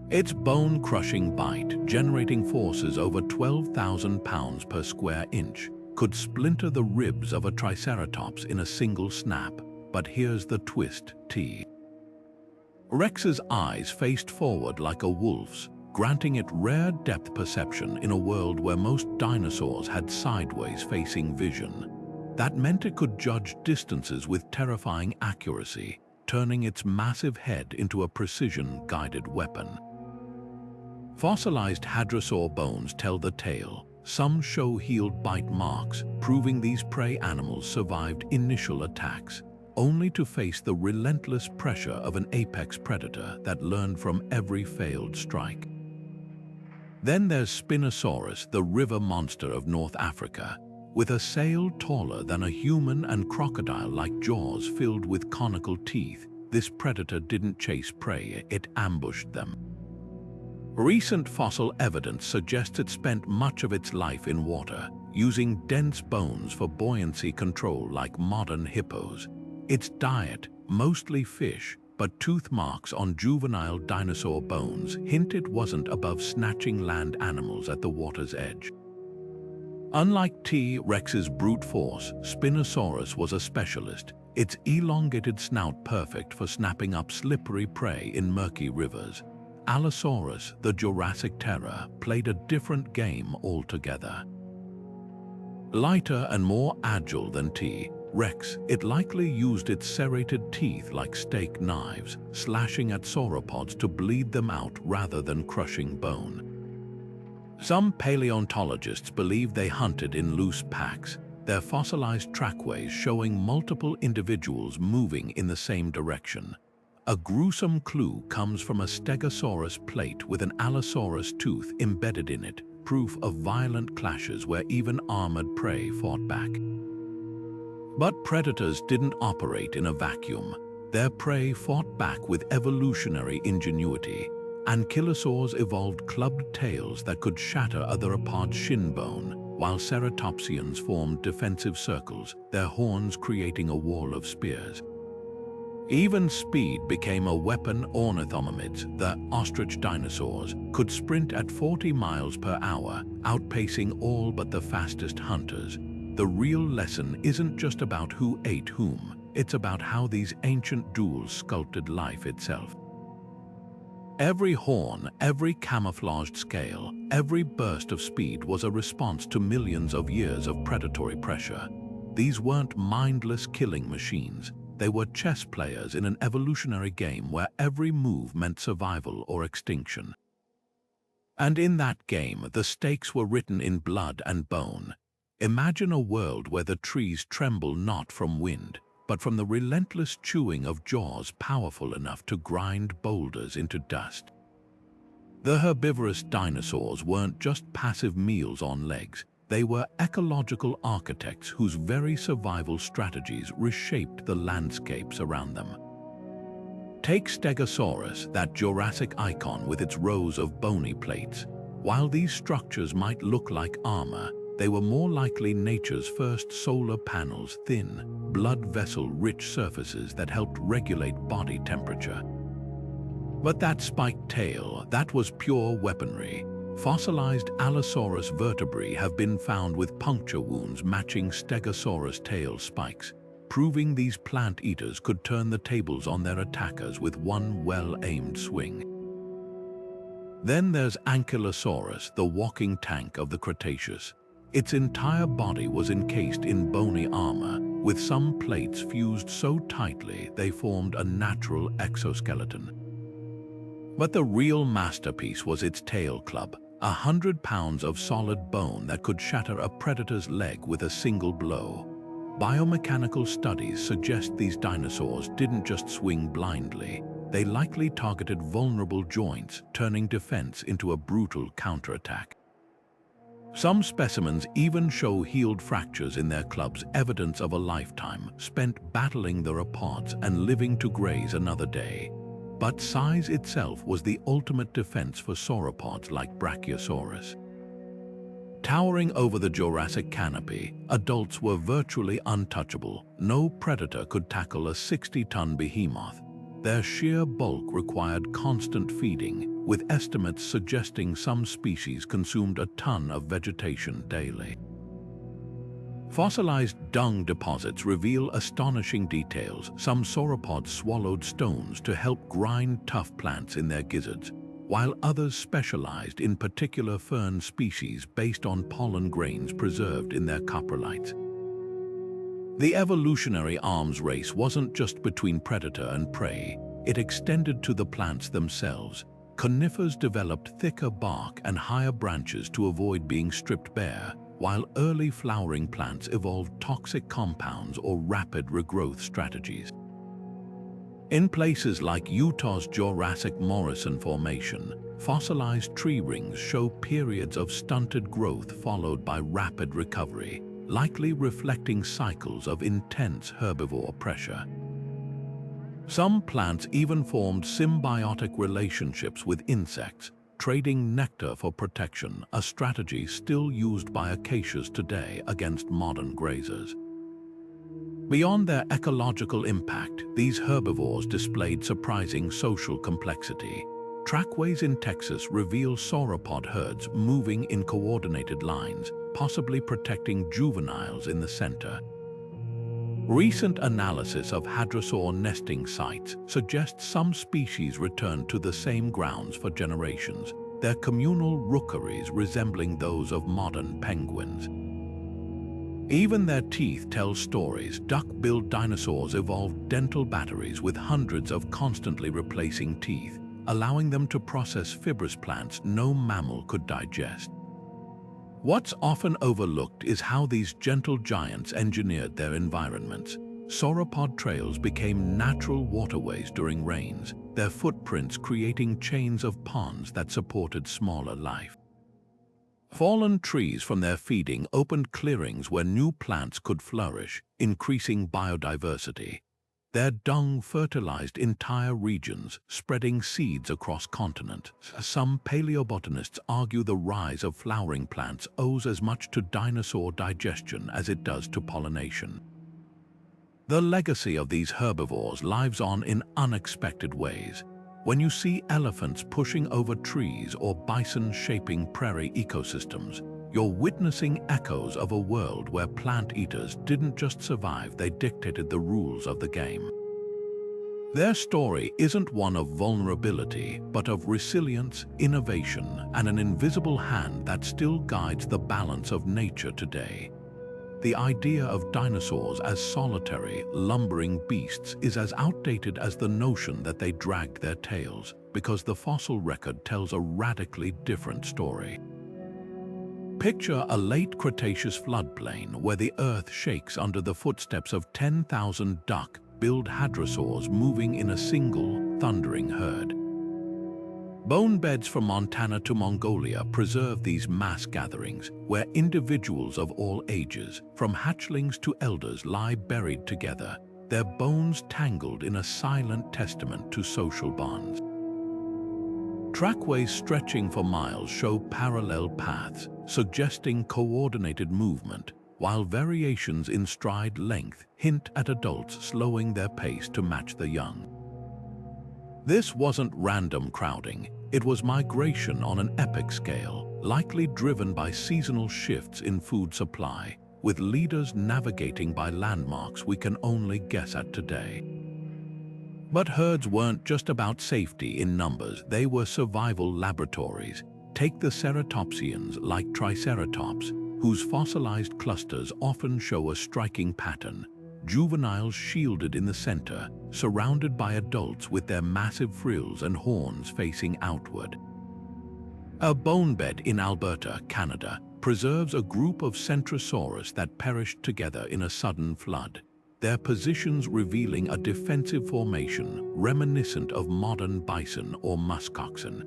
Its bone-crushing bite, generating forces over 12,000 pounds per square inch, could splinter the ribs of a triceratops in a single snap. But here's the twist, Rex's eyes faced forward like a wolf's, granting it rare depth perception in a world where most dinosaurs had sideways-facing vision. That meant it could judge distances with terrifying accuracy, turning its massive head into a precision-guided weapon. Fossilized hadrosaur bones tell the tale. Some show healed bite marks, proving these prey animals survived initial attacks, only to face the relentless pressure of an apex predator that learned from every failed strike. Then there's Spinosaurus, the river monster of North Africa. With a sail taller than a human and crocodile-like jaws filled with conical teeth, this predator didn't chase prey, it ambushed them. Recent fossil evidence suggests it spent much of its life in water, using dense bones for buoyancy control like modern hippos. Its diet, mostly fish, but tooth marks on juvenile dinosaur bones hint it wasn't above snatching land animals at the water's edge. Unlike T-Rex's brute force, Spinosaurus was a specialist, its elongated snout perfect for snapping up slippery prey in murky rivers. Allosaurus, the Jurassic terror, played a different game altogether. Lighter and more agile than T-Rex, it likely used its serrated teeth like steak knives, slashing at sauropods to bleed them out rather than crushing bone. Some paleontologists believe they hunted in loose packs, their fossilized trackways showing multiple individuals moving in the same direction. A gruesome clue comes from a Stegosaurus plate with an Allosaurus tooth embedded in it, proof of violent clashes where even armored prey fought back. But predators didn't operate in a vacuum. Their prey fought back with evolutionary ingenuity. Ankylosaurs evolved clubbed tails that could shatter other pods' shin bone, while ceratopsians formed defensive circles, their horns creating a wall of spears. Even speed became a weapon. Ornithomimids, the ostrich dinosaurs, could sprint at 40 miles per hour, outpacing all but the fastest hunters. The real lesson isn't just about who ate whom, it's about how these ancient duels sculpted life itself. Every horn, every camouflaged scale, every burst of speed was a response to millions of years of predatory pressure. These weren't mindless killing machines. They were chess players in an evolutionary game where every move meant survival or extinction. And in that game, the stakes were written in blood and bone. Imagine a world where the trees tremble not from wind, but from the relentless chewing of jaws powerful enough to grind boulders into dust. The herbivorous dinosaurs weren't just passive meals on legs. They were ecological architects whose very survival strategies reshaped the landscapes around them. Take Stegosaurus, that Jurassic icon with its rows of bony plates. While these structures might look like armor, they were more likely nature's first solar panels, thin, blood vessel-rich surfaces that helped regulate body temperature. But that spiked tail, that was pure weaponry. Fossilized Allosaurus vertebrae have been found with puncture wounds matching Stegosaurus tail spikes, proving these plant eaters could turn the tables on their attackers with one well-aimed swing. Then there's Ankylosaurus, the walking tank of the Cretaceous. Its entire body was encased in bony armor, with some plates fused so tightly they formed a natural exoskeleton. But the real masterpiece was its tail club, 100 pounds of solid bone that could shatter a predator's leg with a single blow. Biomechanical studies suggest these dinosaurs didn't just swing blindly. They likely targeted vulnerable joints, turning defense into a brutal counterattack. Some specimens even show healed fractures in their clubs, evidence of a lifetime spent battling theropods and living to graze another day. But size itself was the ultimate defense for sauropods like Brachiosaurus. Towering over the Jurassic canopy, adults were virtually untouchable. No predator could tackle a 60-ton behemoth. Their sheer bulk required constant feeding, with estimates suggesting some species consumed a ton of vegetation daily. Fossilized dung deposits reveal astonishing details. Some sauropods swallowed stones to help grind tough plants in their gizzards, while others specialized in particular fern species based on pollen grains preserved in their coprolites. The evolutionary arms race wasn't just between predator and prey, it extended to the plants themselves. Conifers developed thicker bark and higher branches to avoid being stripped bare, while early flowering plants evolved toxic compounds or rapid regrowth strategies. In places like Utah's Jurassic Morrison Formation, fossilized tree rings show periods of stunted growth followed by rapid recovery, likely reflecting cycles of intense herbivore pressure. Some plants even formed symbiotic relationships with insects, trading nectar for protection, a strategy still used by acacias today against modern grazers. Beyond their ecological impact, these herbivores displayed surprising social complexity. Trackways in Texas reveal sauropod herds moving in coordinated lines, possibly protecting juveniles in the center. Recent analysis of hadrosaur nesting sites suggests some species returned to the same grounds for generations, their communal rookeries resembling those of modern penguins. Even their teeth tell stories. Duck-billed dinosaurs evolved dental batteries with hundreds of constantly replacing teeth, allowing them to process fibrous plants no mammal could digest. What's often overlooked is how these gentle giants engineered their environments. Sauropod trails became natural waterways during rains, their footprints creating chains of ponds that supported smaller life. Fallen trees from their feeding opened clearings where new plants could flourish, increasing biodiversity. Their dung fertilized entire regions, spreading seeds across continents. Some paleobotanists argue the rise of flowering plants owes as much to dinosaur digestion as it does to pollination. The legacy of these herbivores lives on in unexpected ways. When you see elephants pushing over trees or bison shaping prairie ecosystems, you're witnessing echoes of a world where plant eaters didn't just survive, they dictated the rules of the game. Their story isn't one of vulnerability, but of resilience, innovation, and an invisible hand that still guides the balance of nature today. the idea of dinosaurs as solitary, lumbering beasts is as outdated as the notion that they dragged their tails, because the fossil record tells a radically different story. Picture a late Cretaceous floodplain where the earth shakes under the footsteps of 10,000 duck-billed hadrosaurs moving in a single, thundering herd. Bone beds from Montana to Mongolia preserve these mass gatherings where individuals of all ages, from hatchlings to elders, lie buried together, their bones tangled in a silent testament to social bonds. Trackways stretching for miles show parallel paths, suggesting coordinated movement, while variations in stride length hint at adults slowing their pace to match the young. This wasn't random crowding, it was migration on an epic scale, likely driven by seasonal shifts in food supply, with leaders navigating by landmarks we can only guess at today. But herds weren't just about safety in numbers, they were survival laboratories. Take the ceratopsians like Triceratops, whose fossilized clusters often show a striking pattern, juveniles shielded in the center, surrounded by adults with their massive frills and horns facing outward. A bone bed in Alberta, Canada, preserves a group of Centrosaurus that perished together in a sudden flood, their positions revealing a defensive formation reminiscent of modern bison or muskoxen.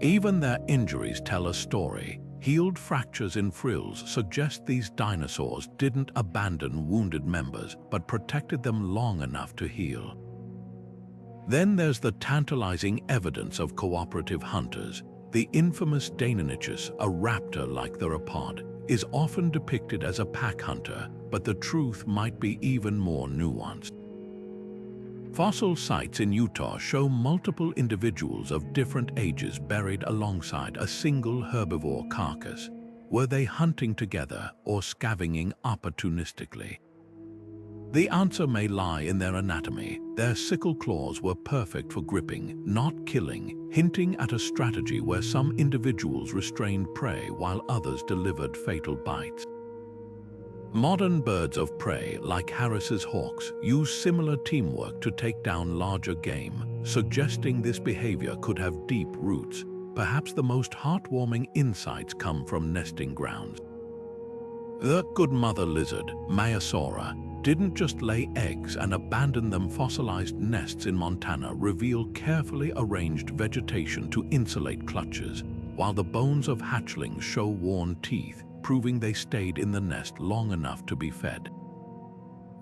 Even their injuries tell a story. Healed fractures in frills suggest these dinosaurs didn't abandon wounded members, but protected them long enough to heal. Then there's the tantalizing evidence of cooperative hunters. The infamous Deinonychus, a raptor like theropod, is often depicted as a pack hunter, but the truth might be even more nuanced. Fossil sites in Utah show multiple individuals of different ages buried alongside a single herbivore carcass. Were they hunting together or scavenging opportunistically? The answer may lie in their anatomy. Their sickle claws were perfect for gripping, not killing, hinting at a strategy where some individuals restrained prey while others delivered fatal bites. Modern birds of prey, like Harris's hawks, use similar teamwork to take down larger game, suggesting this behavior could have deep roots. Perhaps the most heartwarming insights come from nesting grounds. The good mother lizard, Maiasaura, didn't just lay eggs and abandon them. Fossilized nests in Montana reveal carefully arranged vegetation to insulate clutches, while the bones of hatchlings show worn teeth, proving they stayed in the nest long enough to be fed.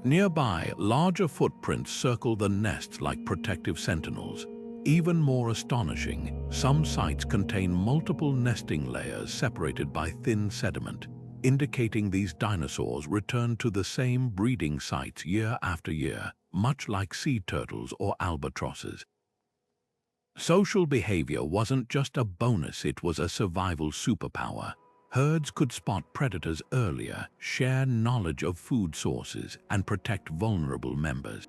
Nearby, larger footprints circle the nest like protective sentinels. Even more astonishing, some sites contain multiple nesting layers separated by thin sediment, indicating these dinosaurs returned to the same breeding sites year after year, much like sea turtles or albatrosses. Social behavior wasn't just a bonus, it was a survival superpower. Herds could spot predators earlier, share knowledge of food sources, and protect vulnerable members.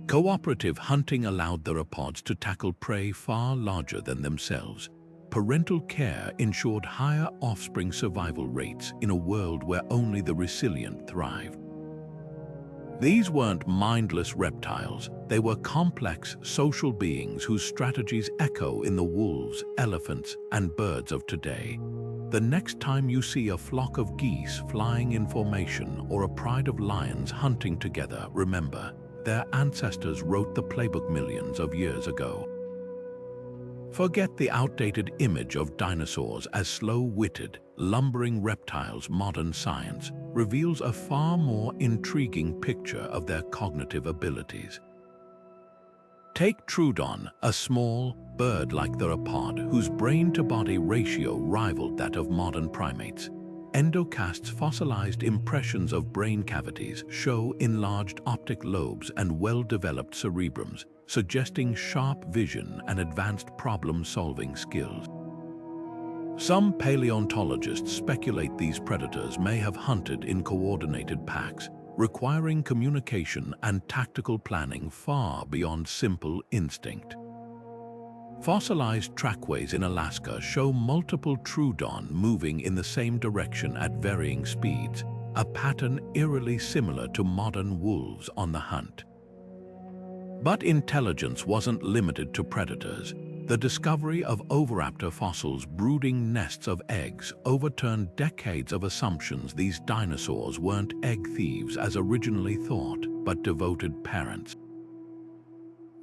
Cooperative hunting allowed theropods to tackle prey far larger than themselves. Parental care ensured higher offspring survival rates in a world where only the resilient thrived. These weren't mindless reptiles, they were complex social beings whose strategies echo in the wolves, elephants, and birds of today. The next time you see a flock of geese flying in formation or a pride of lions hunting together, remember, their ancestors wrote the playbook millions of years ago. Forget the outdated image of dinosaurs as slow-witted, lumbering reptiles. Modern science reveals a far more intriguing picture of their cognitive abilities. Take Troodon, a small, bird-like theropod whose brain-to-body ratio rivaled that of modern primates. Endocast's fossilized impressions of brain cavities show enlarged optic lobes and well-developed cerebrums, suggesting sharp vision and advanced problem-solving skills. Some paleontologists speculate these predators may have hunted in coordinated packs, requiring communication and tactical planning far beyond simple instinct. Fossilized trackways in Alaska show multiple troodon moving in the same direction at varying speeds, a pattern eerily similar to modern wolves on the hunt. But intelligence wasn't limited to predators. The discovery of oviraptor fossils brooding nests of eggs overturned decades of assumptions these dinosaurs weren't egg thieves as originally thought, but devoted parents.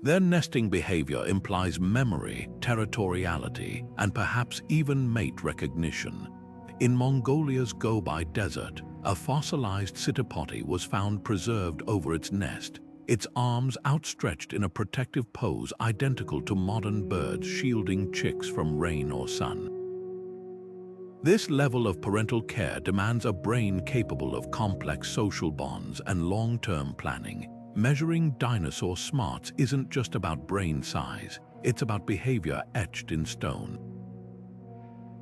Their nesting behavior implies memory, territoriality, and perhaps even mate recognition. In Mongolia's Gobi Desert, a fossilized Citipoti was found preserved over its nest, its arms outstretched in a protective pose identical to modern birds shielding chicks from rain or sun. This level of parental care demands a brain capable of complex social bonds and long-term planning. Measuring dinosaur smarts isn't just about brain size, it's about behavior etched in stone.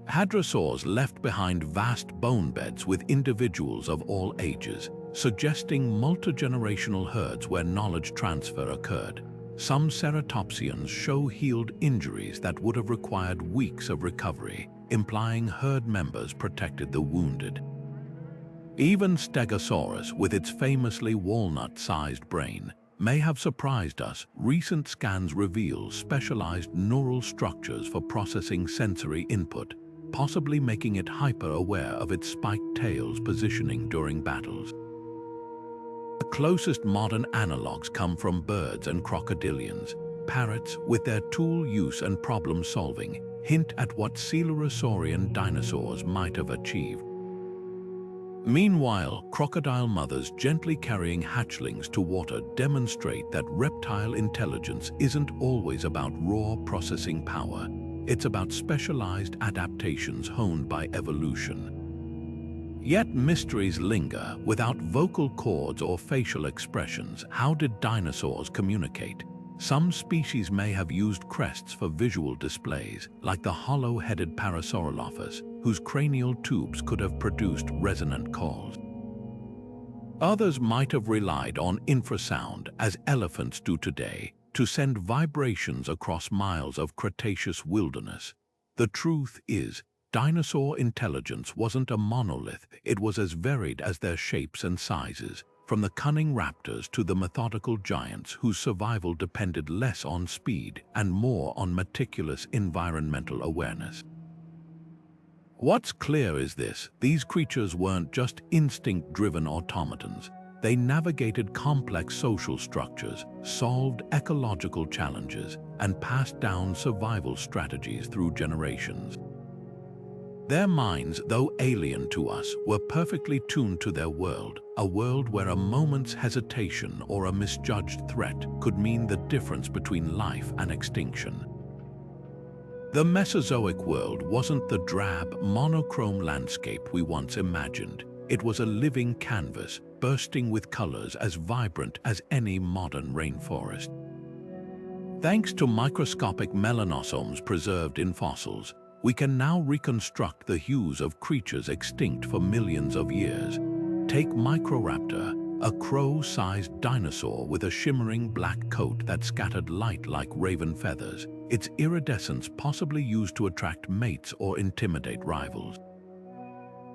Hadrosaurs left behind vast bone beds with individuals of all ages, suggesting multi-generational herds where knowledge transfer occurred. Some ceratopsians show healed injuries that would have required weeks of recovery, implying herd members protected the wounded. Even Stegosaurus, with its famously walnut-sized brain, may have surprised us. Recent scans reveal specialized neural structures for processing sensory input, possibly making it hyper-aware of its spiked tail's positioning during battles. The closest modern analogues come from birds and crocodilians. Parrots, with their tool use and problem-solving, hint at what coelurosaurian dinosaurs might have achieved. Meanwhile, crocodile mothers gently carrying hatchlings to water demonstrate that reptile intelligence isn't always about raw processing power. It's about specialized adaptations honed by evolution. Yet mysteries linger. Without vocal cords or facial expressions, how did dinosaurs communicate? Some species may have used crests for visual displays, like the hollow-headed Parasaurolophus, whose cranial tubes could have produced resonant calls. Others might have relied on infrasound, as elephants do today, to send vibrations across miles of Cretaceous wilderness. The truth is, dinosaur intelligence wasn't a monolith. It was as varied as their shapes and sizes, from the cunning raptors to the methodical giants whose survival depended less on speed and more on meticulous environmental awareness. What's clear is this: these creatures weren't just instinct-driven automatons. They navigated complex social structures, solved ecological challenges, and passed down survival strategies through generations. Their minds, though alien to us, were perfectly tuned to their world, a world where a moment's hesitation or a misjudged threat could mean the difference between life and extinction. The Mesozoic world wasn't the drab, monochrome landscape we once imagined. It was a living canvas, bursting with colors as vibrant as any modern rainforest. Thanks to microscopic melanosomes preserved in fossils, we can now reconstruct the hues of creatures extinct for millions of years. Take Microraptor, a crow-sized dinosaur with a shimmering black coat that scattered light like raven feathers, its iridescence possibly used to attract mates or intimidate rivals.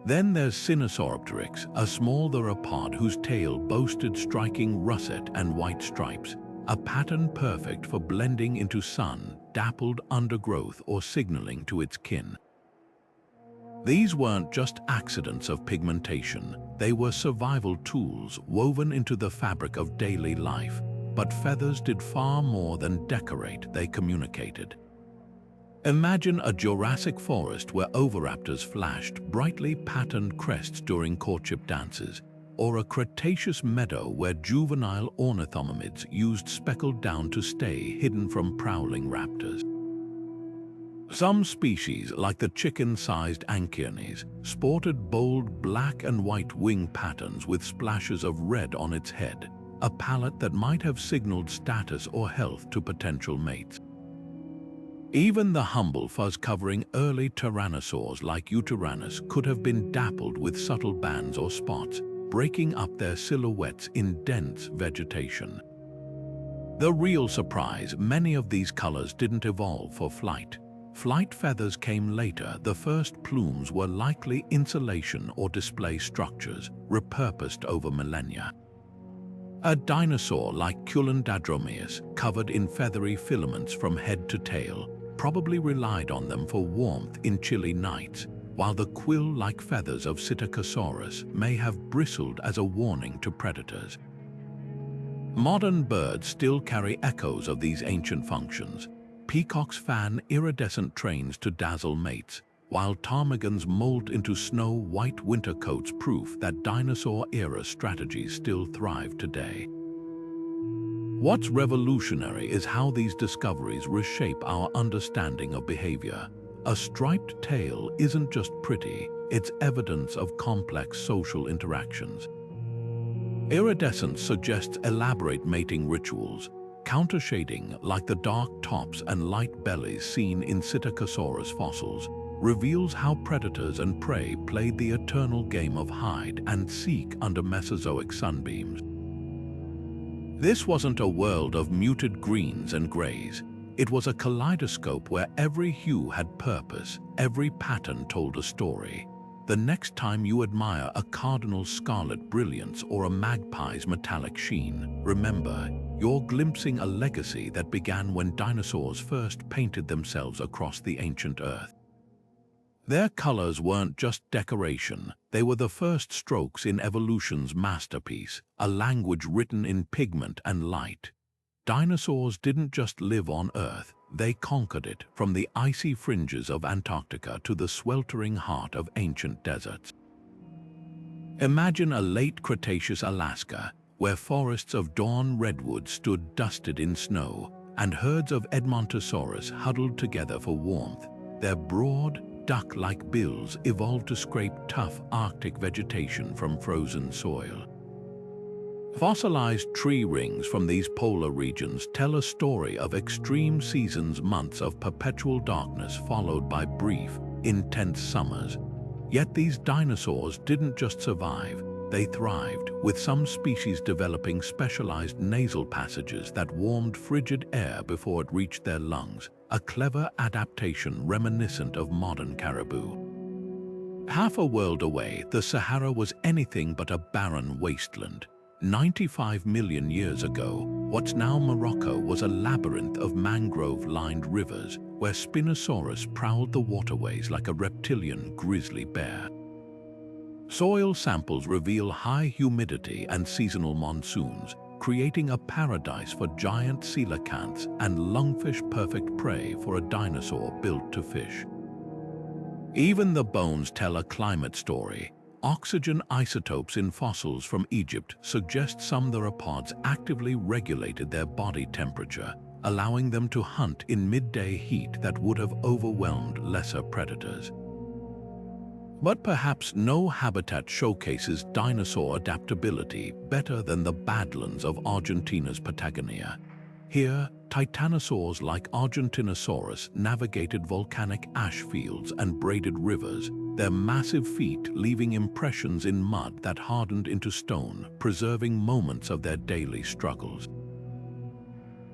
Then there's Sinosauropteryx, a small theropod whose tail boasted striking russet and white stripes, a pattern perfect for blending into sun-dappled undergrowth or signaling to its kin. These weren't just accidents of pigmentation, they were survival tools woven into the fabric of daily life. But feathers did far more than decorate, they communicated. Imagine a Jurassic forest where oviraptors flashed brightly patterned crests during courtship dances, or a Cretaceous meadow where juvenile ornithomimids used speckled down to stay hidden from prowling raptors. Some species, like the chicken-sized Anchiornis, sported bold black and white wing patterns with splashes of red on its head, a palette that might have signaled status or health to potential mates. Even the humble fuzz-covering early tyrannosaurs like Yutyrannus could have been dappled with subtle bands or spots, breaking up their silhouettes in dense vegetation. The real surprise, many of these colors didn't evolve for flight. Flight feathers came later. The first plumes were likely insulation or display structures, repurposed over millennia. A dinosaur like Culandadromeus, covered in feathery filaments from head to tail, probably relied on them for warmth in chilly nights, while the quill-like feathers of Pterosaurus may have bristled as a warning to predators. Modern birds still carry echoes of these ancient functions. Peacocks fan iridescent trains to dazzle mates, while ptarmigans molt into snow-white winter coats, proof that dinosaur-era strategies still thrive today. What's revolutionary is how these discoveries reshape our understanding of behavior. A striped tail isn't just pretty, it's evidence of complex social interactions. Iridescence suggests elaborate mating rituals. Countershading, like the dark tops and light bellies seen in Psittacosaurus fossils, reveals how predators and prey played the eternal game of hide and seek under Mesozoic sunbeams. This wasn't a world of muted greens and grays. It was a kaleidoscope where every hue had purpose, every pattern told a story. The next time you admire a cardinal's scarlet brilliance or a magpie's metallic sheen, remember, you're glimpsing a legacy that began when dinosaurs first painted themselves across the ancient Earth. Their colors weren't just decoration, they were the first strokes in evolution's masterpiece, a language written in pigment and light. Dinosaurs didn't just live on Earth, they conquered it, from the icy fringes of Antarctica to the sweltering heart of ancient deserts. Imagine a late Cretaceous Alaska, where forests of dawn redwood stood dusted in snow, and herds of Edmontosaurus huddled together for warmth. Their broad, duck-like bills evolved to scrape tough Arctic vegetation from frozen soil. Fossilized tree rings from these polar regions tell a story of extreme seasons, months of perpetual darkness followed by brief, intense summers. Yet these dinosaurs didn't just survive, they thrived, with some species developing specialized nasal passages that warmed frigid air before it reached their lungs, a clever adaptation reminiscent of modern caribou. Half a world away, the Sahara was anything but a barren wasteland. 95 million years ago, what's now Morocco was a labyrinth of mangrove-lined rivers where Spinosaurus prowled the waterways like a reptilian grizzly bear. Soil samples reveal high humidity and seasonal monsoons, creating a paradise for giant coelacanths and lungfish, perfect prey for a dinosaur built to fish. Even the bones tell a climate story. Oxygen isotopes in fossils from Egypt suggest some theropods actively regulated their body temperature, allowing them to hunt in midday heat that would have overwhelmed lesser predators. But perhaps no habitat showcases dinosaur adaptability better than the badlands of Argentina's Patagonia. Here, titanosaurs like Argentinosaurus navigated volcanic ash fields and braided rivers, their massive feet leaving impressions in mud that hardened into stone, preserving moments of their daily struggles.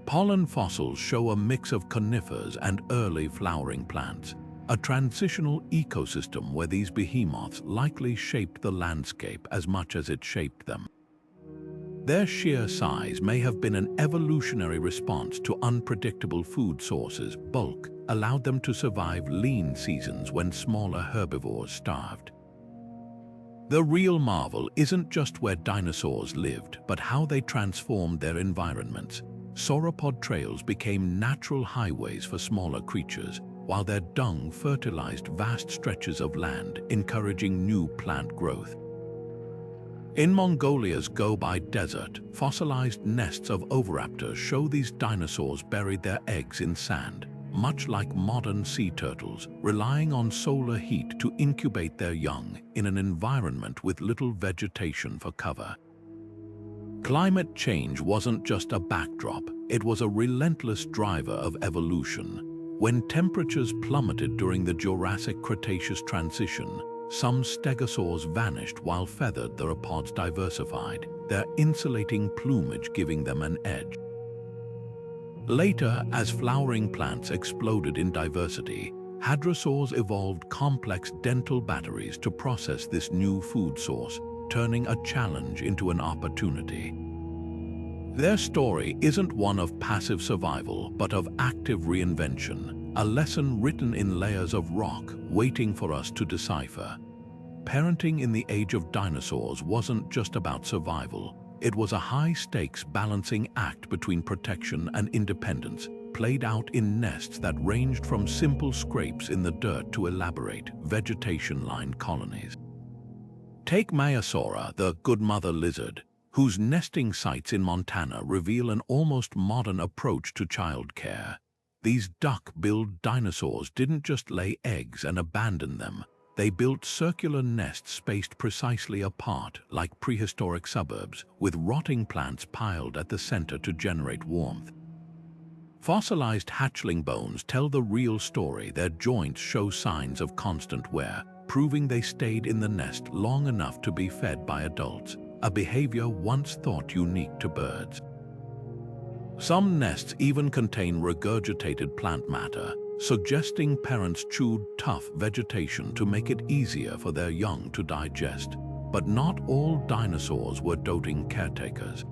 Pollen fossils show a mix of conifers and early flowering plants, a transitional ecosystem where these behemoths likely shaped the landscape as much as it shaped them. Their sheer size may have been an evolutionary response to unpredictable food sources. Bulk allowed them to survive lean seasons when smaller herbivores starved. The real marvel isn't just where dinosaurs lived, but how they transformed their environments. Sauropod trails became natural highways for smaller creatures, while their dung fertilized vast stretches of land, encouraging new plant growth. In Mongolia's Gobi Desert, fossilized nests of oviraptors show these dinosaurs buried their eggs in sand, much like modern sea turtles, relying on solar heat to incubate their young in an environment with little vegetation for cover. Climate change wasn't just a backdrop, it was a relentless driver of evolution. When temperatures plummeted during the Jurassic-Cretaceous transition, some stegosaurs vanished while feathered theropods diversified, their insulating plumage giving them an edge. Later, as flowering plants exploded in diversity, hadrosaurs evolved complex dental batteries to process this new food source, turning a challenge into an opportunity. Their story isn't one of passive survival, but of active reinvention, a lesson written in layers of rock waiting for us to decipher. Parenting in the age of dinosaurs wasn't just about survival. It was a high-stakes balancing act between protection and independence, played out in nests that ranged from simple scrapes in the dirt to elaborate, vegetation-lined colonies. Take Maiasaura, the good mother lizard, whose nesting sites in Montana reveal an almost modern approach to childcare. These duck-billed dinosaurs didn't just lay eggs and abandon them. They built circular nests spaced precisely apart, like prehistoric suburbs, with rotting plants piled at the center to generate warmth. Fossilized hatchling bones tell the real story. Their joints show signs of constant wear, proving they stayed in the nest long enough to be fed by adults, a behavior once thought unique to birds. Some nests even contain regurgitated plant matter, suggesting parents chewed tough vegetation to make it easier for their young to digest. But not all dinosaurs were doting caretakers.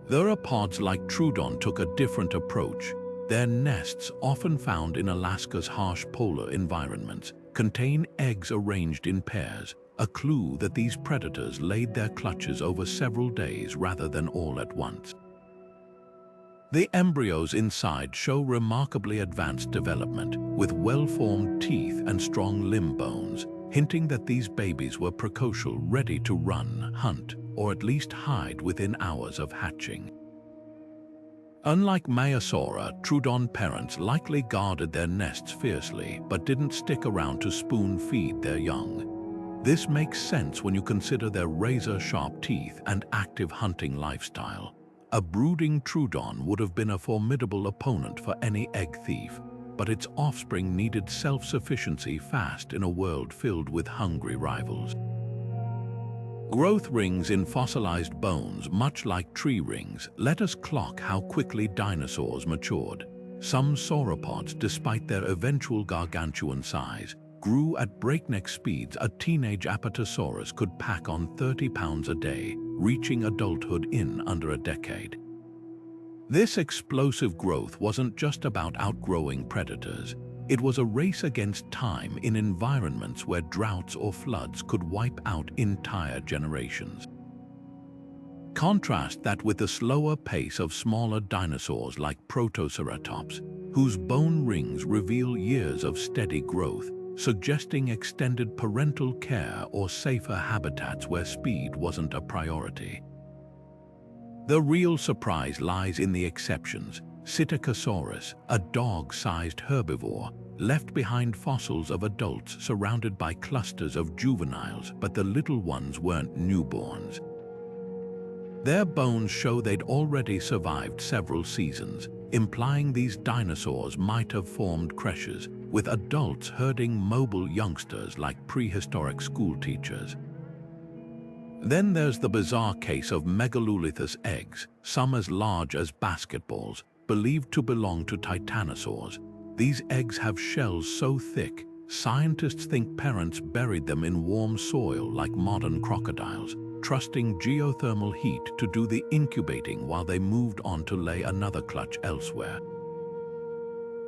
Theropods like Troodon took a different approach. Their nests, often found in Alaska's harsh polar environments, contain eggs arranged in pairs, a clue that these predators laid their clutches over several days rather than all at once. The embryos inside show remarkably advanced development, with well-formed teeth and strong limb bones, hinting that these babies were precocial, ready to run, hunt, or at least hide within hours of hatching. Unlike Maiasaura, Troodon parents likely guarded their nests fiercely, but didn't stick around to spoon-feed their young. This makes sense when you consider their razor-sharp teeth and active hunting lifestyle. A brooding Troodon would have been a formidable opponent for any egg thief, but its offspring needed self-sufficiency fast in a world filled with hungry rivals. Growth rings in fossilized bones, much like tree rings, let us clock how quickly dinosaurs matured. Some sauropods, despite their eventual gargantuan size, grew at breakneck speeds. A teenage Apatosaurus could pack on 30 pounds a day, reaching adulthood in under a decade. This explosive growth wasn't just about outgrowing predators. It was a race against time in environments where droughts or floods could wipe out entire generations. Contrast that with the slower pace of smaller dinosaurs like Protoceratops, whose bone rings reveal years of steady growth, suggesting extended parental care or safer habitats where speed wasn't a priority. The real surprise lies in the exceptions. Psittacosaurus, a dog-sized herbivore, left behind fossils of adults surrounded by clusters of juveniles, but the little ones weren't newborns. Their bones show they'd already survived several seasons, implying these dinosaurs might have formed creches, with adults herding mobile youngsters like prehistoric schoolteachers. Then there's the bizarre case of megalolithus eggs, some as large as basketballs, believed to belong to titanosaurs. These eggs have shells so thick, scientists think parents buried them in warm soil like modern crocodiles, trusting geothermal heat to do the incubating while they moved on to lay another clutch elsewhere.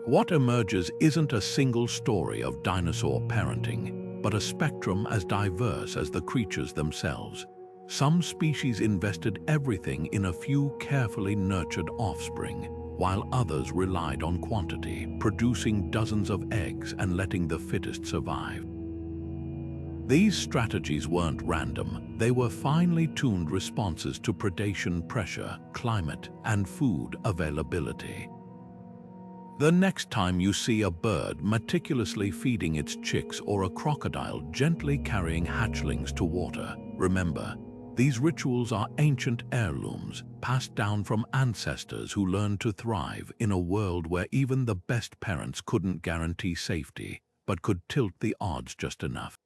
What emerges isn't a single story of dinosaur parenting, but a spectrum as diverse as the creatures themselves. Some species invested everything in a few carefully nurtured offspring, while others relied on quantity, producing dozens of eggs and letting the fittest survive. These strategies weren't random. They were finely tuned responses to predation pressure, climate, and food availability. The next time you see a bird meticulously feeding its chicks or a crocodile gently carrying hatchlings to water, remember, these rituals are ancient heirlooms passed down from ancestors who learned to thrive in a world where even the best parents couldn't guarantee safety, but could tilt the odds just enough.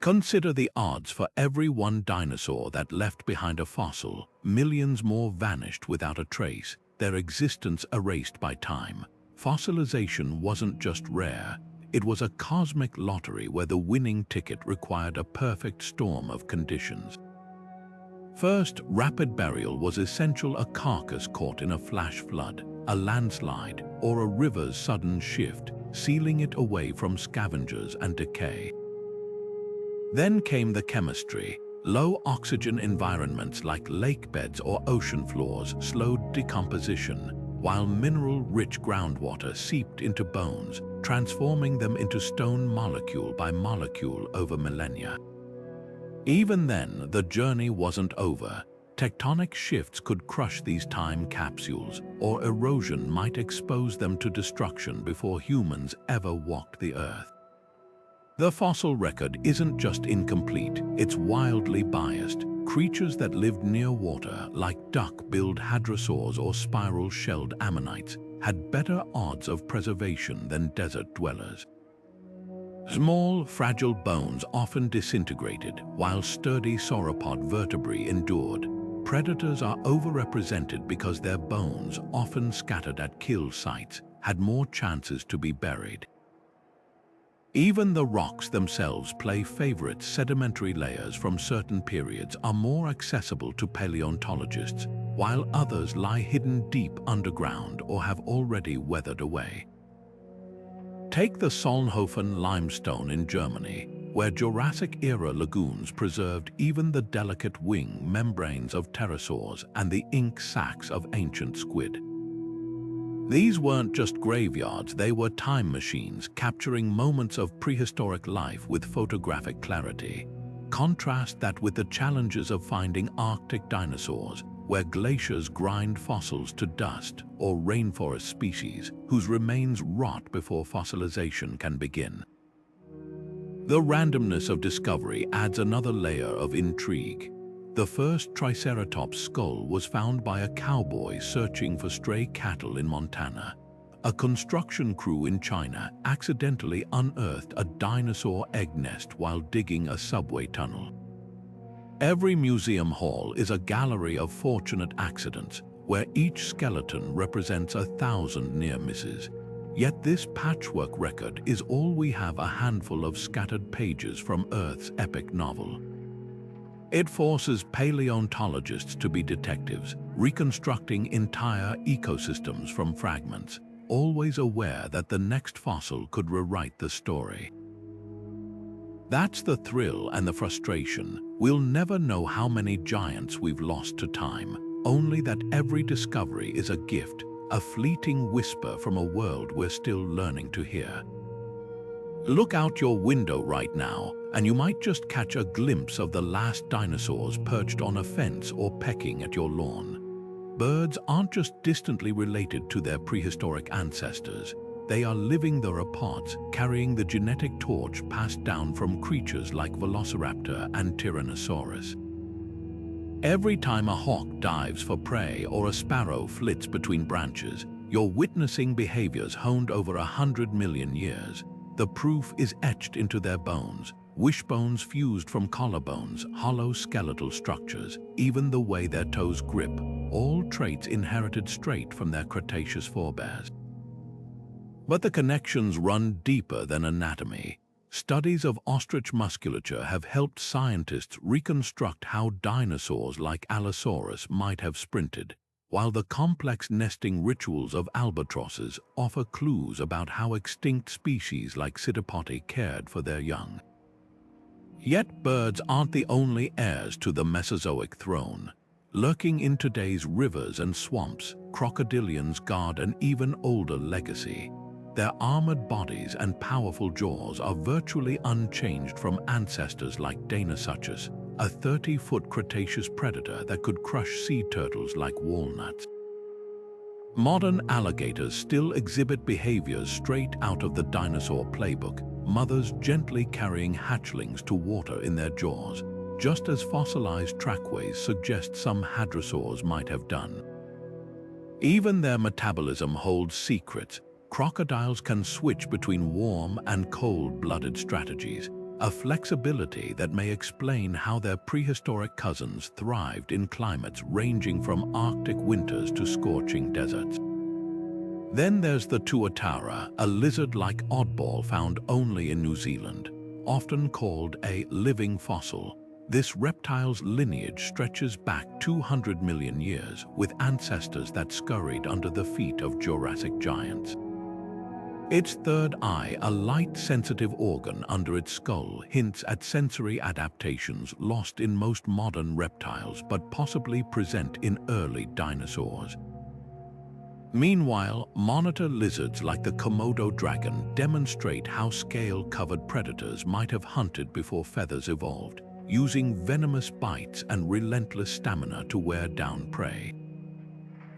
Consider the odds. For every one dinosaur that left behind a fossil, millions more vanished without a trace. their existence erased by time. Fossilization wasn't just rare, it was a cosmic lottery where the winning ticket required a perfect storm of conditions. First, rapid burial was essential. A carcass caught in a flash flood, a landslide, or a river's sudden shift, sealing it away from scavengers and decay. Then came the chemistry. Low oxygen environments like lake beds or ocean floors slowed decomposition, while mineral-rich groundwater seeped into bones, transforming them into stone molecule by molecule over millennia. Even then, the journey wasn't over. Tectonic shifts could crush these time capsules, or erosion might expose them to destruction before humans ever walked the Earth. The fossil record isn't just incomplete, it's wildly biased. Creatures that lived near water, like duck-billed hadrosaurs or spiral-shelled ammonites, had better odds of preservation than desert dwellers. Small, fragile bones often disintegrated, while sturdy sauropod vertebrae endured. Predators are overrepresented because their bones, often scattered at kill sites, had more chances to be buried. Even the rocks themselves play favorites. Sedimentary layers from certain periods are more accessible to paleontologists, while others lie hidden deep underground or have already weathered away. Take the Solnhofen limestone in Germany, where Jurassic-era lagoons preserved even the delicate wing membranes of pterosaurs and the ink sacs of ancient squid. These weren't just graveyards, they were time machines, capturing moments of prehistoric life with photographic clarity. Contrast that with the challenges of finding Arctic dinosaurs, where glaciers grind fossils to dust, or rainforest species whose remains rot before fossilization can begin. The randomness of discovery adds another layer of intrigue. The first Triceratops skull was found by a cowboy searching for stray cattle in Montana. A construction crew in China accidentally unearthed a dinosaur egg nest while digging a subway tunnel. Every museum hall is a gallery of fortunate accidents, where each skeleton represents 1,000 near misses. Yet this patchwork record is all we have, a handful of scattered pages from Earth's epic novel. It forces paleontologists to be detectives, reconstructing entire ecosystems from fragments, always aware that the next fossil could rewrite the story. That's the thrill and the frustration. We'll never know how many giants we've lost to time, only that every discovery is a gift, a fleeting whisper from a world we're still learning to hear. Look out your window right now, and you might just catch a glimpse of the last dinosaurs perched on a fence or pecking at your lawn. Birds aren't just distantly related to their prehistoric ancestors. They are living theropods, carrying the genetic torch passed down from creatures like Velociraptor and Tyrannosaurus. Every time a hawk dives for prey or a sparrow flits between branches, you're witnessing behaviors honed over 100 million years. The proof is etched into their bones, wishbones fused from collarbones, hollow skeletal structures, even the way their toes grip, all traits inherited straight from their Cretaceous forebears. But the connections run deeper than anatomy. Studies of ostrich musculature have helped scientists reconstruct how dinosaurs like Allosaurus might have sprinted, while the complex nesting rituals of albatrosses offer clues about how extinct species like Psittacoptes cared for their young. Yet birds aren't the only heirs to the Mesozoic throne. Lurking in today's rivers and swamps, crocodilians guard an even older legacy. Their armored bodies and powerful jaws are virtually unchanged from ancestors like Dinosuchus, a 30-foot Cretaceous predator that could crush sea turtles like walnuts. Modern alligators still exhibit behaviors straight out of the dinosaur playbook, mothers gently carrying hatchlings to water in their jaws, just as fossilized trackways suggest some hadrosaurs might have done. Even their metabolism holds secrets. Crocodiles can switch between warm and cold-blooded strategies. a flexibility that may explain how their prehistoric cousins thrived in climates ranging from Arctic winters to scorching deserts. Then there's the tuatara, a lizard-like oddball found only in New Zealand, often called a living fossil. This reptile's lineage stretches back 200 million years, with ancestors that scurried under the feet of Jurassic giants. Its third eye, a light-sensitive organ under its skull, hints at sensory adaptations lost in most modern reptiles but possibly present in early dinosaurs. Meanwhile, monitor lizards like the Komodo dragon demonstrate how scale-covered predators might have hunted before feathers evolved, using venomous bites and relentless stamina to wear down prey.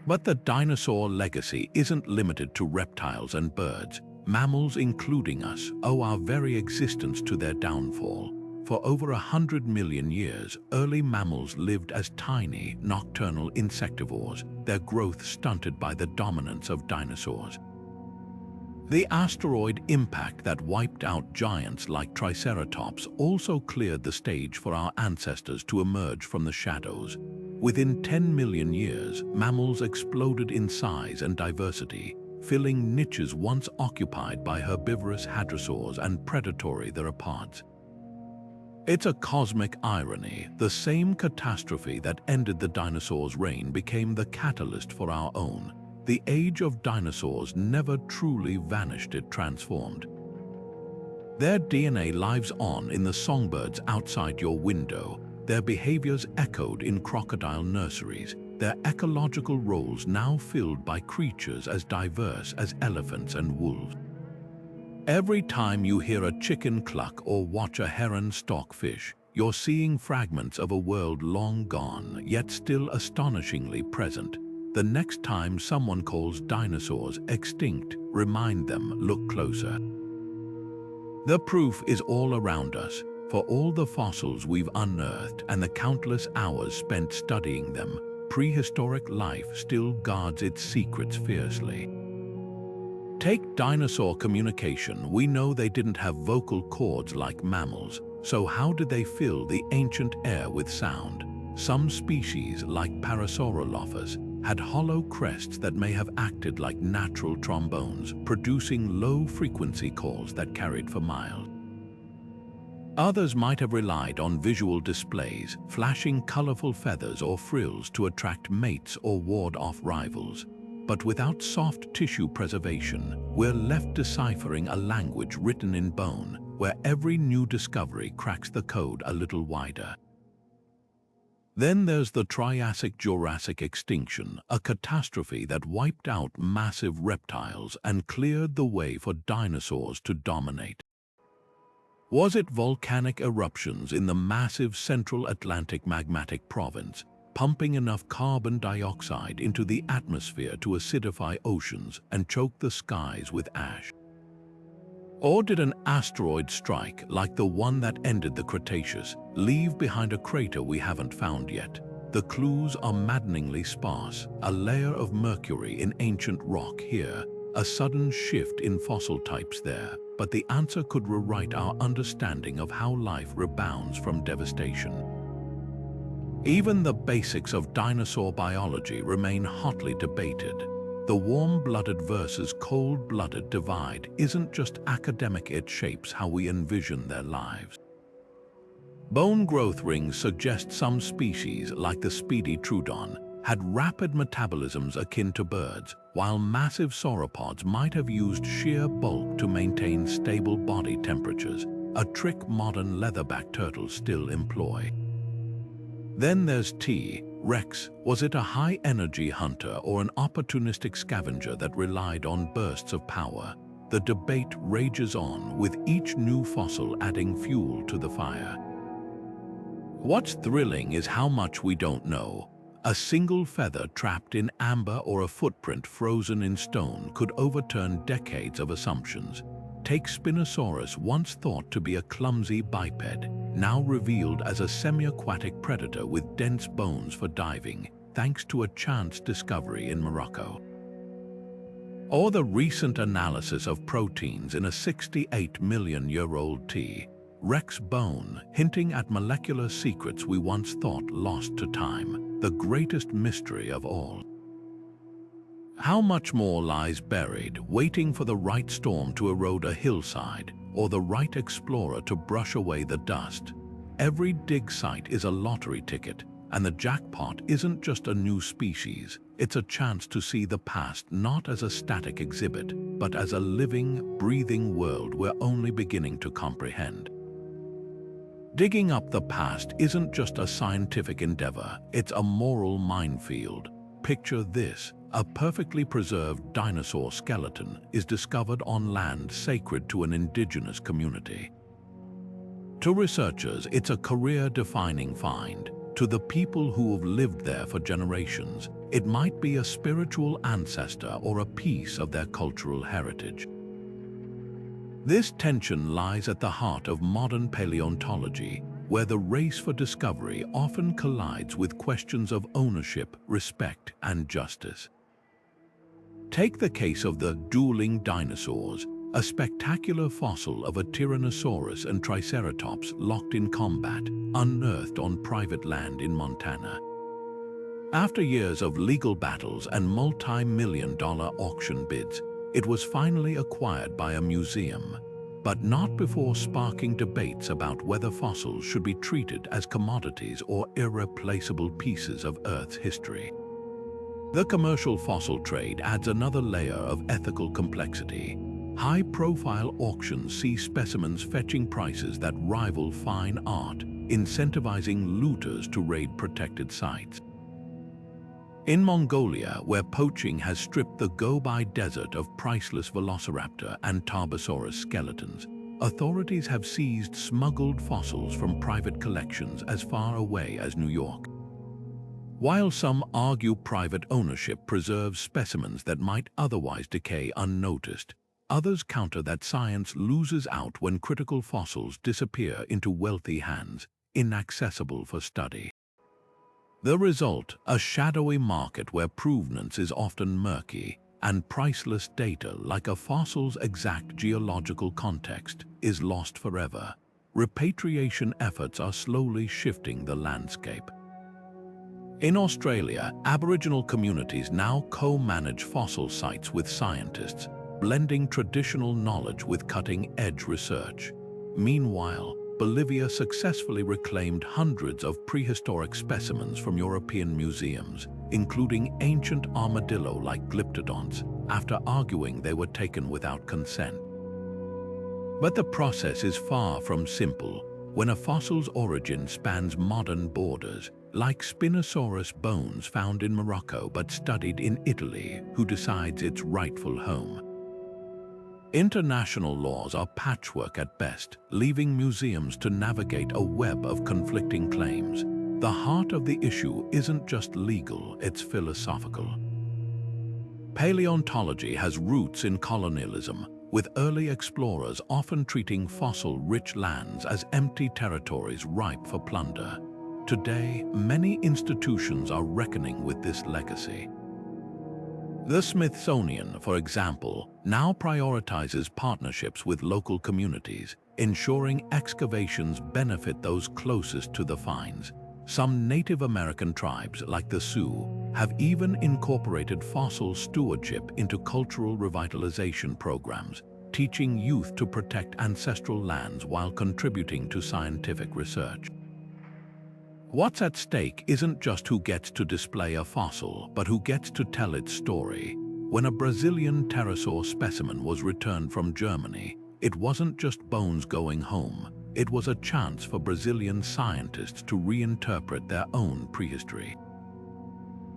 But the dinosaur legacy isn't limited to reptiles and birds. Mammals, including us, owe our very existence to their downfall. For over 100 million years, early mammals lived as tiny, nocturnal insectivores, their growth stunted by the dominance of dinosaurs. The asteroid impact that wiped out giants like Triceratops also cleared the stage for our ancestors to emerge from the shadows. Within 10 million years, mammals exploded in size and diversity, filling niches once occupied by herbivorous hadrosaurs and predatory theropods. It's a cosmic irony. The same catastrophe that ended the dinosaurs' reign became the catalyst for our own. The age of dinosaurs never truly vanished, it transformed. Their DNA lives on in the songbirds outside your window, their behaviors echoed in crocodile nurseries, their ecological roles now filled by creatures as diverse as elephants and wolves. Every time you hear a chicken cluck or watch a heron stalk fish, you're seeing fragments of a world long gone, yet still astonishingly present. The next time someone calls dinosaurs extinct, remind them, look closer. The proof is all around us. For all the fossils we've unearthed and the countless hours spent studying them, prehistoric life still guards its secrets fiercely. Take dinosaur communication. We know they didn't have vocal cords like mammals, so how did they fill the ancient air with sound? Some species, like Parasaurolophus, had hollow crests that may have acted like natural trombones, producing low-frequency calls that carried for miles. Others might have relied on visual displays, flashing colorful feathers or frills to attract mates or ward off rivals. But without soft tissue preservation, we're left deciphering a language written in bone, where every new discovery cracks the code a little wider. Then there's the Triassic-Jurassic extinction, a catastrophe that wiped out massive reptiles and cleared the way for dinosaurs to dominate. Was it volcanic eruptions in the massive Central Atlantic magmatic province, pumping enough carbon dioxide into the atmosphere to acidify oceans and choke the skies with ash? Or did an asteroid strike, like the one that ended the Cretaceous, leave behind a crater we haven't found yet? The clues are maddeningly sparse: a layer of mercury in ancient rock here, a sudden shift in fossil types there. But the answer could rewrite our understanding of how life rebounds from devastation. Even the basics of dinosaur biology remain hotly debated. The warm-blooded versus cold-blooded divide isn't just academic, it shapes how we envision their lives. Bone growth rings suggest some species, like the speedy troodon, had rapid metabolisms akin to birds, while massive sauropods might have used sheer bulk to maintain stable body temperatures, a trick modern leatherback turtles still employ. Then there's T. rex. Was it a high-energy hunter or an opportunistic scavenger that relied on bursts of power? The debate rages on, with each new fossil adding fuel to the fire. What's thrilling is how much we don't know. A single feather trapped in amber or a footprint frozen in stone could overturn decades of assumptions. Take Spinosaurus, once thought to be a clumsy biped, now revealed as a semi-aquatic predator with dense bones for diving, thanks to a chance discovery in Morocco. Or the recent analysis of proteins in a 68-million-year-old T. Rex bone, hinting at molecular secrets we once thought lost to time, the greatest mystery of all. How much more lies buried, waiting for the right storm to erode a hillside, or the right explorer to brush away the dust? Every dig site is a lottery ticket, and the jackpot isn't just a new species, it's a chance to see the past not as a static exhibit, but as a living, breathing world we're only beginning to comprehend. Digging up the past isn't just a scientific endeavor, it's a moral minefield. Picture this: a perfectly preserved dinosaur skeleton is discovered on land sacred to an indigenous community. To researchers, it's a career-defining find. To the people who have lived there for generations, it might be a spiritual ancestor or a piece of their cultural heritage. This tension lies at the heart of modern paleontology, where the race for discovery often collides with questions of ownership, respect, and justice. Take the case of the dueling dinosaurs, a spectacular fossil of a Tyrannosaurus and Triceratops locked in combat, unearthed on private land in Montana. After years of legal battles and multi-million-dollar auction bids, it was finally acquired by a museum, but not before sparking debates about whether fossils should be treated as commodities or irreplaceable pieces of Earth's history. The commercial fossil trade adds another layer of ethical complexity. High-profile auctions see specimens fetching prices that rival fine art, incentivizing looters to raid protected sites. In Mongolia, where poaching has stripped the go-by desert of priceless Velociraptor and Tarbosaurus skeletons, authorities have seized smuggled fossils from private collections as far away as New York. While some argue private ownership preserves specimens that might otherwise decay unnoticed, others counter that science loses out when critical fossils disappear into wealthy hands, inaccessible for study. The result, a shadowy market where provenance is often murky, and priceless data like a fossil's exact geological context is lost forever. Repatriation efforts are slowly shifting the landscape. In Australia, Aboriginal communities now co-manage fossil sites with scientists, blending traditional knowledge with cutting-edge research. Meanwhile, Bolivia successfully reclaimed hundreds of prehistoric specimens from European museums, including ancient armadillo-like glyptodonts, after arguing they were taken without consent. But the process is far from simple. When a fossil's origin spans modern borders, like Spinosaurus bones found in Morocco but studied in Italy, who decides its rightful home? International laws are patchwork at best, leaving museums to navigate a web of conflicting claims. The heart of the issue isn't just legal, it's philosophical. Paleontology has roots in colonialism, with early explorers often treating fossil-rich lands as empty territories ripe for plunder. Today, many institutions are reckoning with this legacy. The Smithsonian, for example, now prioritizes partnerships with local communities, ensuring excavations benefit those closest to the finds. Some Native American tribes, like the Sioux, have even incorporated fossil stewardship into cultural revitalization programs, teaching youth to protect ancestral lands while contributing to scientific research. What's at stake isn't just who gets to display a fossil, but who gets to tell its story. When a Brazilian pterosaur specimen was returned from Germany, it wasn't just bones going home. It was a chance for Brazilian scientists to reinterpret their own prehistory.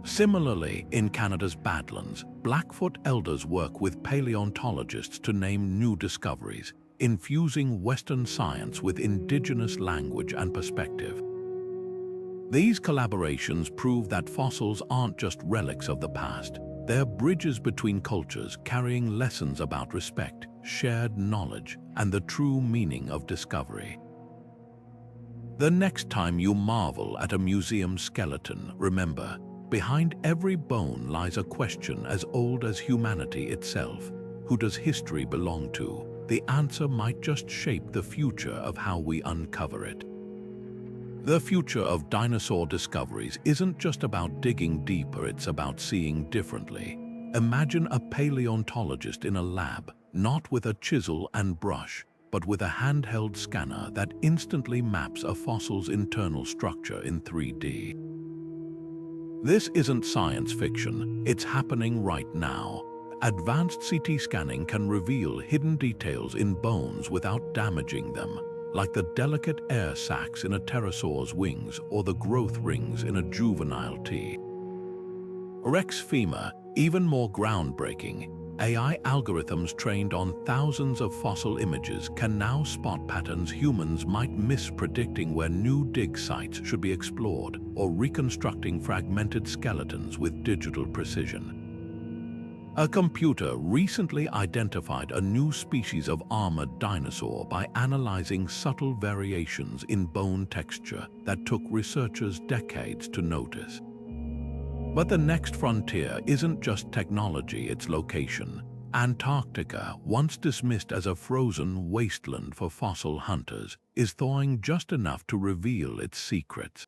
Similarly, in Canada's Badlands, Blackfoot elders work with paleontologists to name new discoveries, infusing Western science with indigenous language and perspective. These collaborations prove that fossils aren't just relics of the past. They're bridges between cultures, carrying lessons about respect, shared knowledge, and the true meaning of discovery. The next time you marvel at a museum skeleton, remember, behind every bone lies a question as old as humanity itself. Who does history belong to? the answer might just shape the future of how we uncover it. The future of dinosaur discoveries isn't just about digging deeper, it's about seeing differently. Imagine a paleontologist in a lab, not with a chisel and brush, but with a handheld scanner that instantly maps a fossil's internal structure in 3D. This isn't science fiction, it's happening right now. Advanced CT scanning can reveal hidden details in bones without damaging them, like the delicate air sacs in a pterosaur's wings or the growth rings in a juvenile T. Rex femur, even more groundbreaking. AI algorithms trained on thousands of fossil images can now spot patterns humans might miss, predicting where new dig sites should be explored or reconstructing fragmented skeletons with digital precision. A computer recently identified a new species of armored dinosaur by analyzing subtle variations in bone texture that took researchers decades to notice. But the next frontier isn't just technology, it's location. Antarctica, once dismissed as a frozen wasteland for fossil hunters, is thawing just enough to reveal its secrets.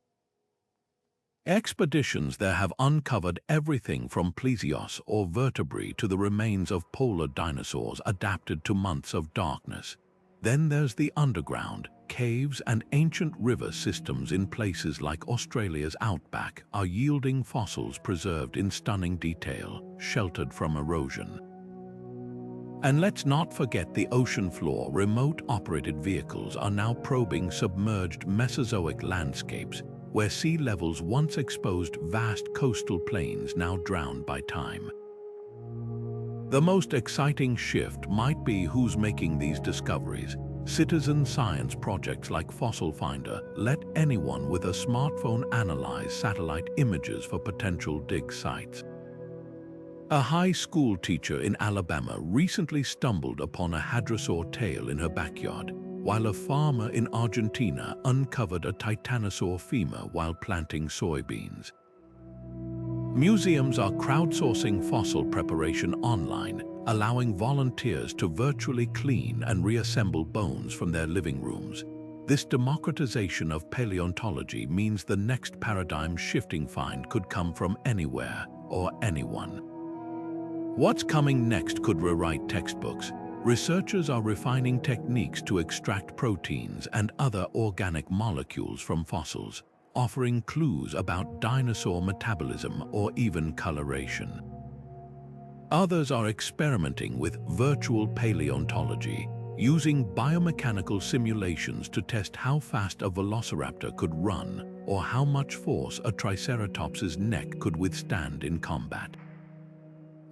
Expeditions there have uncovered everything from plesios or vertebrae to the remains of polar dinosaurs adapted to months of darkness. Then there's the underground. Caves and ancient river systems in places like Australia's outback are yielding fossils preserved in stunning detail, sheltered from erosion. And let's not forget the ocean floor. Remote-operated vehicles are now probing submerged Mesozoic landscapes, where sea levels once exposed vast coastal plains now drowned by time. The most exciting shift might be who's making these discoveries. Citizen science projects like Fossil Finder let anyone with a smartphone analyze satellite images for potential dig sites. A high school teacher in Alabama recently stumbled upon a hadrosaur tail in her backyard, while a farmer in Argentina uncovered a titanosaur femur while planting soybeans. Museums are crowdsourcing fossil preparation online, allowing volunteers to virtually clean and reassemble bones from their living rooms. This democratization of paleontology means the next paradigm-shifting find could come from anywhere or anyone. What's coming next could rewrite textbooks. Researchers are refining techniques to extract proteins and other organic molecules from fossils, offering clues about dinosaur metabolism or even coloration. Others are experimenting with virtual paleontology, using biomechanical simulations to test how fast a Velociraptor could run or how much force a Triceratops's neck could withstand in combat.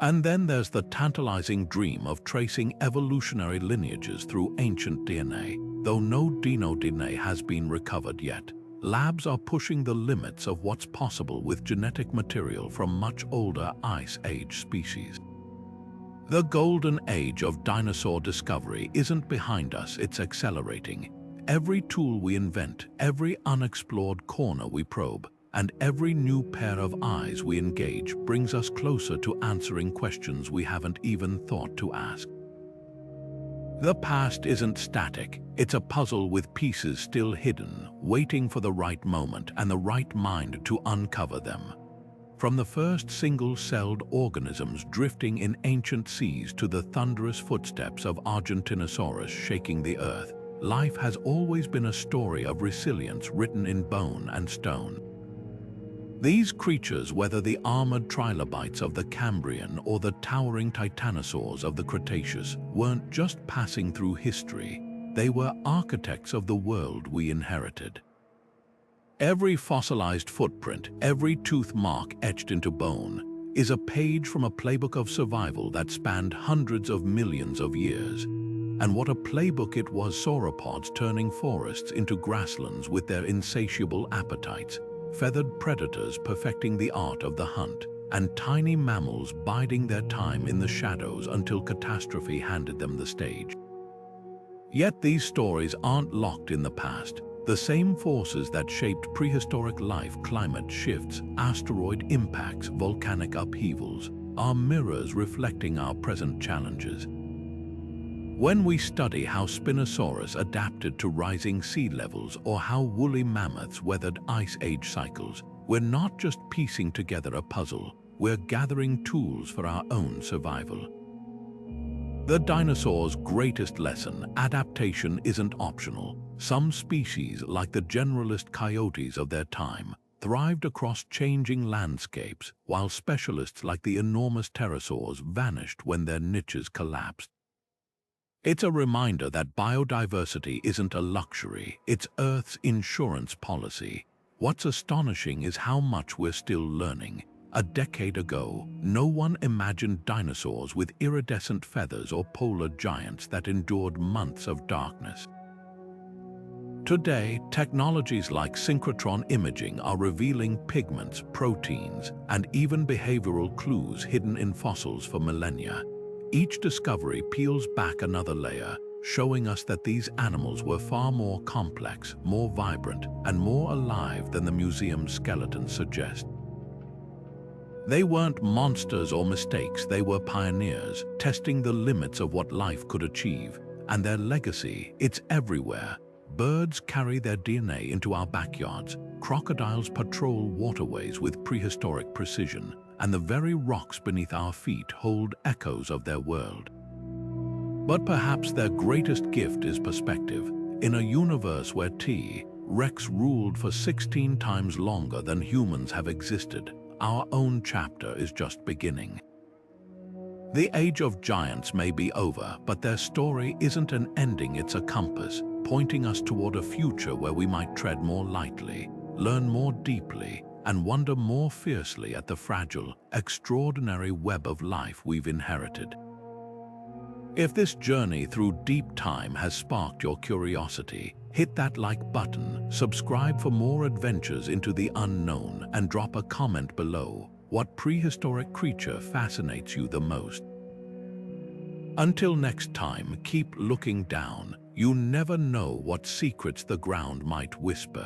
And then there's the tantalizing dream of tracing evolutionary lineages through ancient DNA. Though no dino DNA has been recovered yet, labs are pushing the limits of what's possible with genetic material from much older Ice Age species. The golden age of dinosaur discovery isn't behind us, it's accelerating. Every tool we invent, every unexplored corner we probe, and every new pair of eyes we engage brings us closer to answering questions we haven't even thought to ask. The past isn't static, it's a puzzle with pieces still hidden, waiting for the right moment and the right mind to uncover them. From the first single-celled organisms drifting in ancient seas to the thunderous footsteps of Argentinosaurus shaking the earth, life has always been a story of resilience written in bone and stone. These creatures, whether the armored trilobites of the Cambrian or the towering titanosaurs of the Cretaceous, weren't just passing through history, they were architects of the world we inherited. Every fossilized footprint, every tooth mark etched into bone, is a page from a playbook of survival that spanned hundreds of millions of years. And what a playbook it was! Sauropods turning forests into grasslands with their insatiable appetites, feathered predators perfecting the art of the hunt, and tiny mammals biding their time in the shadows until catastrophe handed them the stage. Yet these stories aren't locked in the past. The same forces that shaped prehistoric life, climate shifts, asteroid impacts, volcanic upheavals, are mirrors reflecting our present challenges. When we study how Spinosaurus adapted to rising sea levels or how woolly mammoths weathered ice age cycles, we're not just piecing together a puzzle, we're gathering tools for our own survival. The dinosaurs' greatest lesson, adaptation, isn't optional. Some species, like the generalist coyotes of their time, thrived across changing landscapes, while specialists like the enormous pterosaurs vanished when their niches collapsed. It's a reminder that biodiversity isn't a luxury, it's Earth's insurance policy. What's astonishing is how much we're still learning. A decade ago, no one imagined dinosaurs with iridescent feathers or polar giants that endured months of darkness. Today, technologies like synchrotron imaging are revealing pigments, proteins, and even behavioral clues hidden in fossils for millennia. Each discovery peels back another layer, showing us that these animals were far more complex, more vibrant, and more alive than the museum's skeletons suggest. They weren't monsters or mistakes, they were pioneers, testing the limits of what life could achieve. And their legacy, it's everywhere. Birds carry their DNA into our backyards, crocodiles patrol waterways with prehistoric precision, and the very rocks beneath our feet hold echoes of their world. But perhaps their greatest gift is perspective. In a universe where T-Rex ruled for 16 times longer than humans have existed, our own chapter is just beginning. The age of giants may be over, but their story isn't an ending, it's a compass, pointing us toward a future where we might tread more lightly, learn more deeply, and wonder more fiercely at the fragile, extraordinary web of life we've inherited. If this journey through deep time has sparked your curiosity, hit that like button, subscribe for more adventures into the unknown, and drop a comment below. What prehistoric creature fascinates you the most? Until next time, keep looking down. You never know what secrets the ground might whisper.